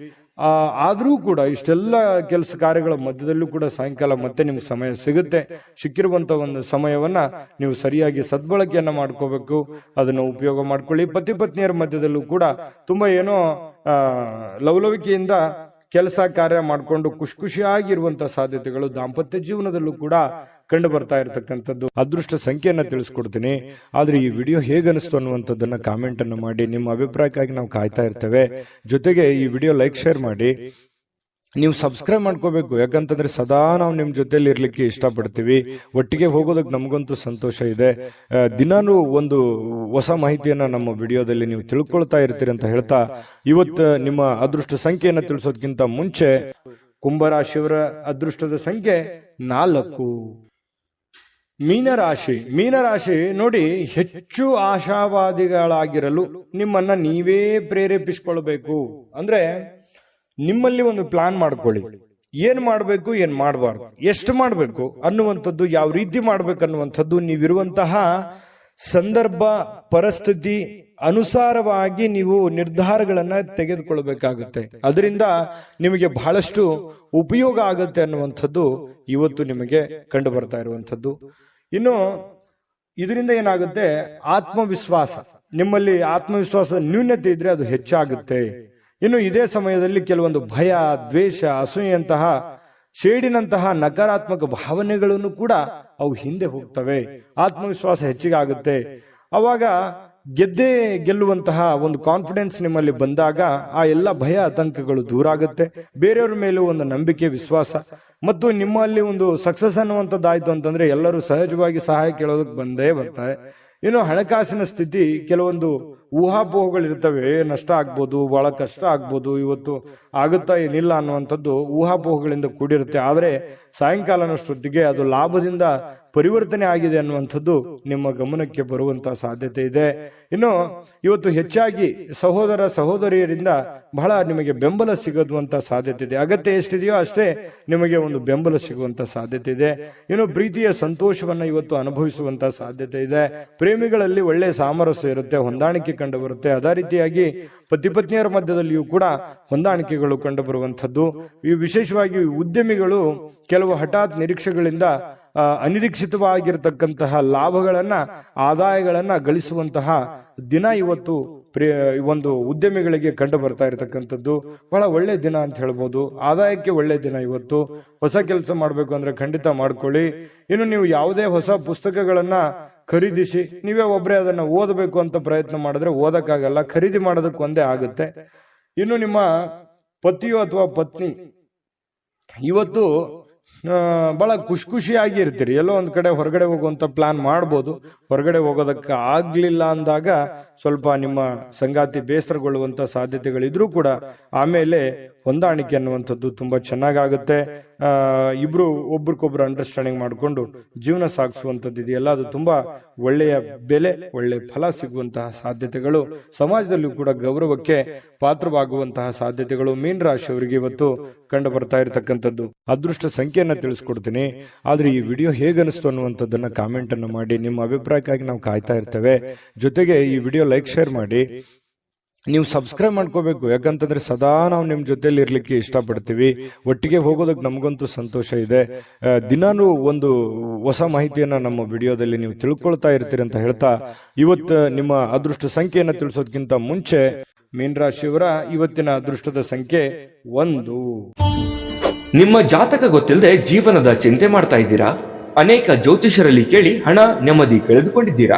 ಆದ್ರೂ ಕೂಡ ಇಷ್ಟೆಲ್ಲ ಕೆಲಸ ಕಾರ್ಯಗಳ ಮಧ್ಯದಲ್ಲೂ ಕೂಡ ಸಾಯಂಕಾಲ ಮತ್ತೆ ನಿಮ್ಗೆ ಸಮಯ ಸಿಗುತ್ತೆ. ಸಿಕ್ಕಿರುವಂತ ಒಂದು ಸಮಯವನ್ನ ನೀವು ಸರಿಯಾಗಿ ಸದ್ಬಳಕೆಯನ್ನ ಮಾಡ್ಕೋಬೇಕು, ಅದನ್ನ ಉಪಯೋಗ ಮಾಡ್ಕೊಳ್ಳಿ. ಪತಿ ಪತ್ನಿಯರ ಮಧ್ಯದಲ್ಲೂ ಕೂಡ ತುಂಬಾ ಏನೋ ಲವಲವಿಕೆಯಿಂದ ಕೆಲಸ ಕಾರ್ಯ ಮಾಡಿಕೊಂಡು ಖುಷಿಯಾಗಿರುವಂತಹ ಸಾಧ್ಯತೆಗಳು ದಾಂಪತ್ಯ ಜೀವನದಲ್ಲೂ ಕೂಡ ಕಂಡು ಬರ್ತಾ ಇರತಕ್ಕಂಥದ್ದು. ಅದೃಷ್ಟ ಸಂಖ್ಯೆಯನ್ನ ತಿಳಿಸ್ಕೊಡ್ತೀನಿ. ಆದ್ರೆ ಈ ವಿಡಿಯೋ ಹೇಗನಿಸ್ತು ಅನ್ನುವಂಥದ್ದನ್ನ ಕಾಮೆಂಟ್ ಅನ್ನು ಮಾಡಿ. ನಿಮ್ಮ ಅಭಿಪ್ರಾಯಕ್ಕಾಗಿ ನಾವು ಕಾಯ್ತಾ ಇರ್ತೇವೆ. ಜೊತೆಗೆ ಈ ವಿಡಿಯೋ ಲೈಕ್, ಶೇರ್ ಮಾಡಿ. ನೀವು ಸಬ್ಸ್ಕ್ರೈಬ್ ಮಾಡ್ಕೋಬೇಕು, ಯಾಕಂತಂದ್ರೆ ಸದಾ ನಾವು ನಿಮ್ ಜೊತೆಲಿ ಇರ್ಲಿಕ್ಕೆ ಇಷ್ಟಪಡ್ತೀವಿ. ಒಟ್ಟಿಗೆ ಹೋಗೋದಕ್ಕೆ ನಮಗಂತೂ ಸಂತೋಷ ಇದೆ. ದಿನಾನು ಒಂದು ಹೊಸ ಮಾಹಿತಿಯನ್ನ ನಮ್ಮ ವಿಡಿಯೋದಲ್ಲಿ ನೀವು ತಿಳ್ಕೊಳ್ತಾ ಇರ್ತೀರಿ ಅಂತ ಹೇಳ್ತಾ, ಇವತ್ತು ನಿಮ್ಮ ಅದೃಷ್ಟ ಸಂಖ್ಯೆಯನ್ನ ತಿಳಿಸೋದಕ್ಕಿಂತ ಮುಂಚೆ ಕುಂಭರಾಶಿಯವರ ಅದೃಷ್ಟದ ಸಂಖ್ಯೆ 4. ಮೀನರಾಶಿ ನೋಡಿ, ಹೆಚ್ಚು ಆಶಾವಾದಿಗಳಾಗಿರಲು ನಿಮ್ಮನ್ನ ನೀವೇ ಪ್ರೇರೇಪಿಸಿಕೊಳ್ಬೇಕು. ಅಂದ್ರೆ ನಿಮ್ಮಲ್ಲಿ ಒಂದು ಪ್ಲಾನ್ ಮಾಡ್ಕೊಳ್ಳಿ, ಏನ್ ಮಾಡ್ಬೇಕು ಏನ್ ಮಾಡಬಾರ್ದು, ಎಷ್ಟು ಮಾಡ್ಬೇಕು ಅನ್ನುವಂಥದ್ದು, ಯಾವ ರೀತಿ ಮಾಡ್ಬೇಕನ್ನುವಂಥದ್ದು ನೀವಿರುವಂತಹ ಸಂದರ್ಭ ಪರಿಸ್ಥಿತಿ ಅನುಸಾರವಾಗಿ ನೀವು ನಿರ್ಧಾರಗಳನ್ನ ತೆಗೆದುಕೊಳ್ಬೇಕಾಗುತ್ತೆ. ಅದರಿಂದ ನಿಮಗೆ ಬಹಳಷ್ಟು ಉಪಯೋಗ ಆಗುತ್ತೆ ಅನ್ನುವಂಥದ್ದು ಇವತ್ತು ನಿಮಗೆ ಕಂಡು ಬರ್ತಾ ಇರುವಂಥದ್ದು. ಇನ್ನು ಇದರಿಂದ ಏನಾಗುತ್ತೆ, ಆತ್ಮವಿಶ್ವಾಸ, ನಿಮ್ಮಲ್ಲಿ ಆತ್ಮವಿಶ್ವಾಸ ನ್ಯೂನ್ಯತೆ ಇದ್ರೆ ಅದು ಹೆಚ್ಚಾಗುತ್ತೆ. ಇನ್ನು ಇದೇ ಸಮಯದಲ್ಲಿ ಕೆಲವೊಂದು ಭಯ, ದ್ವೇಷ, ಅಸೂಯೆಯಂತಹ ಶೇಡಿನಂತಹ ನಕಾರಾತ್ಮಕ ಭಾವನೆಗಳನ್ನು ಕೂಡ ಅವು ಹಿಂದೆ ಹೋಗ್ತವೆ. ಆತ್ಮವಿಶ್ವಾಸ ಹೆಚ್ಚಿಗೆ ಆಗುತ್ತೆ. ಅವಾಗ ಗೆಲ್ಲುವಂತಹ ಒಂದು ಕಾನ್ಫಿಡೆನ್ಸ್ ನಿಮ್ಮಲ್ಲಿ ಬಂದಾಗ ಆ ಎಲ್ಲ ಭಯ ಆತಂಕಗಳು ದೂರ ಆಗುತ್ತೆ. ಬೇರೆಯವ್ರ ಮೇಲೂ ಒಂದು ನಂಬಿಕೆ, ವಿಶ್ವಾಸ ಮತ್ತು ನಿಮ್ಮಲ್ಲಿ ಒಂದು ಸಕ್ಸಸ್ ಅನ್ನುವಂಥದ್ದಾಯ್ತು ಅಂತಂದ್ರೆ ಎಲ್ಲರೂ ಸಹಜವಾಗಿ ಸಹಾಯ ಕೇಳೋದಕ್ಕೆ ಬಂದೇ ಬರ್ತಾರೆ. ಇನ್ನು ಹಣಕಾಸಿನ ಸ್ಥಿತಿ ಕೆಲವೊಂದು ಊಹಾಪೋಹಗಳಿರ್ತವೆ, ನಷ್ಟ ಆಗ್ಬೋದು, ಬಹಳ ಕಷ್ಟ ಆಗ್ಬೋದು, ಇವತ್ತು ಆಗುತ್ತಾ ಏನಿಲ್ಲ ಅನ್ನುವಂಥದ್ದು ಊಹಾಪೋಹಗಳಿಂದ ಕೂಡಿರುತ್ತೆ. ಆದರೆ ಸಾಯಂಕಾಲನಷ್ಟೊತ್ತಿಗೆ ಅದು ಲಾಭದಿಂದ ಪರಿವರ್ತನೆ ಆಗಿದೆ ಅನ್ನುವಂಥದ್ದು ನಿಮ್ಮ ಗಮನಕ್ಕೆ ಬರುವಂತಹ ಸಾಧ್ಯತೆ ಇದೆ. ಇನ್ನು ಇವತ್ತು ಹೆಚ್ಚಾಗಿ ಸಹೋದರ ಸಹೋದರಿಯರಿಂದ ಬಹಳ ನಿಮಗೆ ಬೆಂಬಲ ಸಿಗುವಂತ ಸಾಧ್ಯತೆ ಇದೆ. ಅಗತ್ಯ ಎಷ್ಟಿದೆಯೋ ಅಷ್ಟೇ ನಿಮಗೆ ಒಂದು ಬೆಂಬಲ ಸಿಗುವಂತ ಸಾಧ್ಯತೆ ಇದೆ. ಇನ್ನು ಪ್ರೀತಿಯ ಸಂತೋಷವನ್ನ ಇವತ್ತು ಅನುಭವಿಸುವಂತ ಸಾಧ್ಯತೆ ಇದೆ. ಪ್ರೇಮಿಗಳಲ್ಲಿ ಒಳ್ಳೆಯ ಸಾಮರಸ್ಯ ಇರುತ್ತೆ, ಹೊಂದಾಣಿಕೆ ಕಂಡು ಬರುತ್ತೆ. ಅದೇ ರೀತಿಯಾಗಿ ಪತಿ ಪತ್ನಿಯರ ಮಧ್ಯದಲ್ಲಿಯೂ ಕೂಡ ಹೊಂದಾಣಿಕೆಗಳು ಕಂಡು ಬರುವಂತದ್ದು. ಈ ವಿಶೇಷವಾಗಿ ಉದ್ಯಮಿಗಳು ಕೆಲವು ಹಠಾತ್ ನಿರೀಕ್ಷೆಗಳಿಂದ ಅನಿರೀಕ್ಷಿತವಾಗಿರತಕ್ಕಂತಹ ಲಾಭಗಳನ್ನ, ಆದಾಯಗಳನ್ನ ಗಳಿಸುವಂತಹ ದಿನ ಇವತ್ತು ಒಂದು ಉದ್ಯಮಿಗಳಿಗೆ ಕಂಡು ಬರ್ತಾ ಇರತಕ್ಕಂಥದ್ದು. ಬಹಳ ಒಳ್ಳೆ ದಿನ ಅಂತ ಹೇಳ್ಬೋದು. ಆದಾಯಕ್ಕೆ ಒಳ್ಳೆ ದಿನ ಇವತ್ತು. ಹೊಸ ಕೆಲಸ ಮಾಡ್ಬೇಕು ಅಂದ್ರೆ ಖಂಡಿತ ಮಾಡ್ಕೊಳ್ಳಿ. ಇನ್ನು ನೀವು ಯಾವುದೇ ಹೊಸ ಪುಸ್ತಕಗಳನ್ನ ಖರೀದಿಸಿ ನೀವೇ ಒಬ್ಬರೇ ಅದನ್ನ ಓದಬೇಕು ಅಂತ ಪ್ರಯತ್ನ ಮಾಡಿದ್ರೆ ಓದಕ್ಕಾಗಲ್ಲ, ಖರೀದಿ ಮಾಡೋದಕ್ಕೆ ಒಂದೇ ಆಗುತ್ತೆ. ಇನ್ನು ನಿಮ್ಮ ಪತಿಯೋ ಅಥವಾ ಪತ್ನಿ ಇವತ್ತು ಬಹಳ ಖುಷಿಯಾಗಿ ಇರ್ತೀರಿ. ಎಲ್ಲೋ ಒಂದ್ ಕಡೆ ಹೊರಗಡೆ ಹೋಗುವಂತ ಪ್ಲಾನ್ ಮಾಡ್ಬೋದು. ಹೊರಗಡೆ ಹೋಗೋದಕ್ಕೆ ಆಗ್ಲಿಲ್ಲ ಅಂದಾಗ ಸ್ವಲ್ಪ ನಿಮ್ಮ ಸಂಗಾತಿ ಬೇಸರಗೊಳ್ಳುವಂತ ಸಾಧ್ಯತೆಗಳಿದ್ರೂ ಕೂಡ ಆಮೇಲೆ ಹೊಂದಾಣಿಕೆ ಅನ್ನುವಂಥದ್ದು ತುಂಬಾ ಚೆನ್ನಾಗಾಗುತ್ತೆ. ಇಬ್ರು ಒಬ್ರಿಗೊಬ್ರು ಅಂಡರ್ಸ್ಟ್ಯಾಂಡಿಂಗ್ ಮಾಡಿಕೊಂಡು ಜೀವನ ಸಾಗಿಸುವಂಥದ್ದು ಇದೆಯಲ್ಲ, ಅದು ತುಂಬಾ ಒಳ್ಳೆಯ ಬೆಲೆ, ಒಳ್ಳೆ ಫಲ ಸಿಗುವಂತಹ ಸಾಧ್ಯತೆಗಳು, ಸಮಾಜದಲ್ಲೂ ಕೂಡ ಗೌರವಕ್ಕೆ ಪಾತ್ರವಾಗುವಂತಹ ಸಾಧ್ಯತೆಗಳು ಮೀನ ರಾಶಿಯವರಿಗೆ ಇವತ್ತು ಕಂಡು ಬರ್ತಾ ಇರತಕ್ಕಂಥದ್ದು. ಅದೃಷ್ಟ ಸಂಖ್ಯೆಯನ್ನ ತಿಳಿಸ್ಕೊಡ್ತೀನಿ. ಆದ್ರೆ ಈ ವಿಡಿಯೋ ಹೇಗನಿಸ್ತು ಅನ್ನುವಂಥದ್ದನ್ನ ಕಾಮೆಂಟ್ ಅನ್ನು ಮಾಡಿ. ನಿಮ್ಮ ಅಭಿಪ್ರಾಯಕ್ಕಾಗಿ ನಾವು ಕಾಯ್ತಾ ಇರ್ತೇವೆ. ಜೊತೆಗೆ ಈ ವಿಡಿಯೋ ಲೈಕ್, ಶೇರ್ ಮಾಡಿ. ನೀವು ಸಬ್ಸ್ಕ್ರೈಬ್ ಮಾಡ್ಕೋಬೇಕು, ಯಾಕಂತಂದ್ರೆ ಸದಾ ನಾವು ನಿಮ್ ಜೊತೆಲಿ ಇರ್ಲಿಕ್ಕೆ ಇಷ್ಟಪಡ್ತೀವಿ. ಒಟ್ಟಿಗೆ ಹೋಗೋದಕ್ಕೆ ನಮಗಂತೂ ಸಂತೋಷ ಇದೆ. ದಿನಾನು ಒಂದು ಹೊಸ ಮಾಹಿತಿಯನ್ನ ನಮ್ಮ ವಿಡಿಯೋದಲ್ಲಿ ನೀವು ತಿಳ್ಕೊಳ್ತಾ ಇರ್ತೀರಿ ಅಂತ ಹೇಳ್ತಾ, ಇವತ್ತು ನಿಮ್ಮ ಅದೃಷ್ಟ ಸಂಖ್ಯೆಯನ್ನ ತಿಳಿಸೋದಕ್ಕಿಂತ ಮುಂಚೆ ಮೀನರಾಶಿಯವರ ಇವತ್ತಿನ ಅದೃಷ್ಟದ ಸಂಖ್ಯೆ 1. ನಿಮ್ಮ ಜಾತಕ ಗೊತ್ತಿಲ್ಲದೆ ಜೀವನದ ಚಿಂತೆ ಮಾಡ್ತಾ ಇದ್ದೀರಾ? ಅನೇಕ ಜ್ಯೋತಿಷರಲ್ಲಿ ಕೇಳಿ ಹಣ, ನೆಮ್ಮದಿ ಕಳೆದುಕೊಂಡಿದ್ದೀರಾ?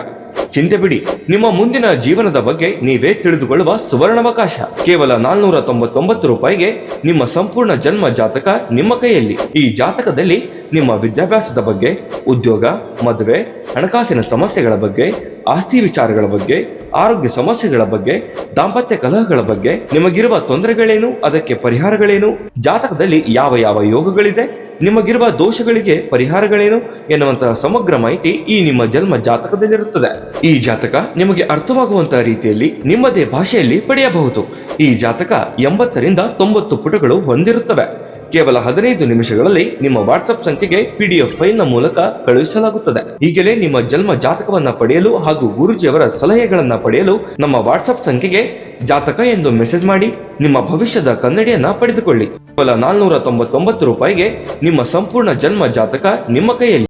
ಚಿಂತೆ ಬಿಡಿ, ನಿಮ್ಮ ಮುಂದಿನ ಜೀವನದ ಬಗ್ಗೆ ನೀವೇ ತಿಳಿದುಕೊಳ್ಳುವ ಸುವರ್ಣಾವಕಾಶ. ಕೇವಲ 499 ರೂಪಾಯಿಗೆ ನಿಮ್ಮ ಸಂಪೂರ್ಣ ಜನ್ಮ ಜಾತಕ ನಿಮ್ಮ ಕೈಯಲ್ಲಿ. ಈ ಜಾತಕದಲ್ಲಿ ನಿಮ್ಮ ವಿದ್ಯಾಭ್ಯಾಸದ ಬಗ್ಗೆ, ಉದ್ಯೋಗ, ಮದುವೆ, ಹಣಕಾಸಿನ ಸಮಸ್ಯೆಗಳ ಬಗ್ಗೆ, ಆಸ್ತಿ ವಿಚಾರಗಳ ಬಗ್ಗೆ, ಆರೋಗ್ಯ ಸಮಸ್ಯೆಗಳ ಬಗ್ಗೆ, ದಾಂಪತ್ಯ ಕಲಹಗಳ ಬಗ್ಗೆ, ನಿಮಗಿರುವ ತೊಂದರೆಗಳೇನು, ಅದಕ್ಕೆ ಪರಿಹಾರಗಳೇನು, ಜಾತಕದಲ್ಲಿ ಯಾವ ಯಾವ ಯೋಗಗಳಿದೆ, ನಿಮಗಿರುವ ದೋಷಗಳಿಗೆ ಪರಿಹಾರಗಳೇನು ಎನ್ನುವಂತಹ ಸಮಗ್ರ ಮಾಹಿತಿ ಈ ನಿಮ್ಮ ಜನ್ಮ ಜಾತಕದಲ್ಲಿರುತ್ತದೆ. ಈ ಜಾತಕ ನಿಮಗೆ ಅರ್ಥವಾಗುವಂತಹ ರೀತಿಯಲ್ಲಿ ನಿಮ್ಮದೇ ಭಾಷೆಯಲ್ಲಿ ಪಡೆಯಬಹುದು. ಈ ಜಾತಕ 80ರಿಂದ 90 ಪುಟಗಳು ಹೊಂದಿರುತ್ತವೆ. ಕೇವಲ 15 ನಿಮಿಷಗಳಲ್ಲಿ ನಿಮ್ಮ ವಾಟ್ಸ್ಆಪ್ ಸಂಖ್ಯೆಗೆ PDF ಫೈಲ್ನ ಮೂಲಕ ಕಳುಹಿಸಲಾಗುತ್ತದೆ. ಈಗಲೇ ನಿಮ್ಮ ಜನ್ಮ ಜಾತಕವನ್ನ ಪಡೆಯಲು ಹಾಗೂ ಗುರುಜಿಯವರ ಸಲಹೆಗಳನ್ನ ಪಡೆಯಲು ನಮ್ಮ ವಾಟ್ಸ್ಆಪ್ ಸಂಖ್ಯೆಗೆ ಜಾತಕ ಎಂದು ಮೆಸೇಜ್ ಮಾಡಿ ನಿಮ್ಮ ಭವಿಷ್ಯದ ಕನ್ನಡಿಯನ್ನ ಪಡೆದುಕೊಳ್ಳಿ. ಕೇವಲ 499 ರೂಪಾಯಿಗೆ ನಿಮ್ಮ ಸಂಪೂರ್ಣ ಜನ್ಮ ಜಾತಕ ನಿಮ್ಮ ಕೈಯಲ್ಲಿ.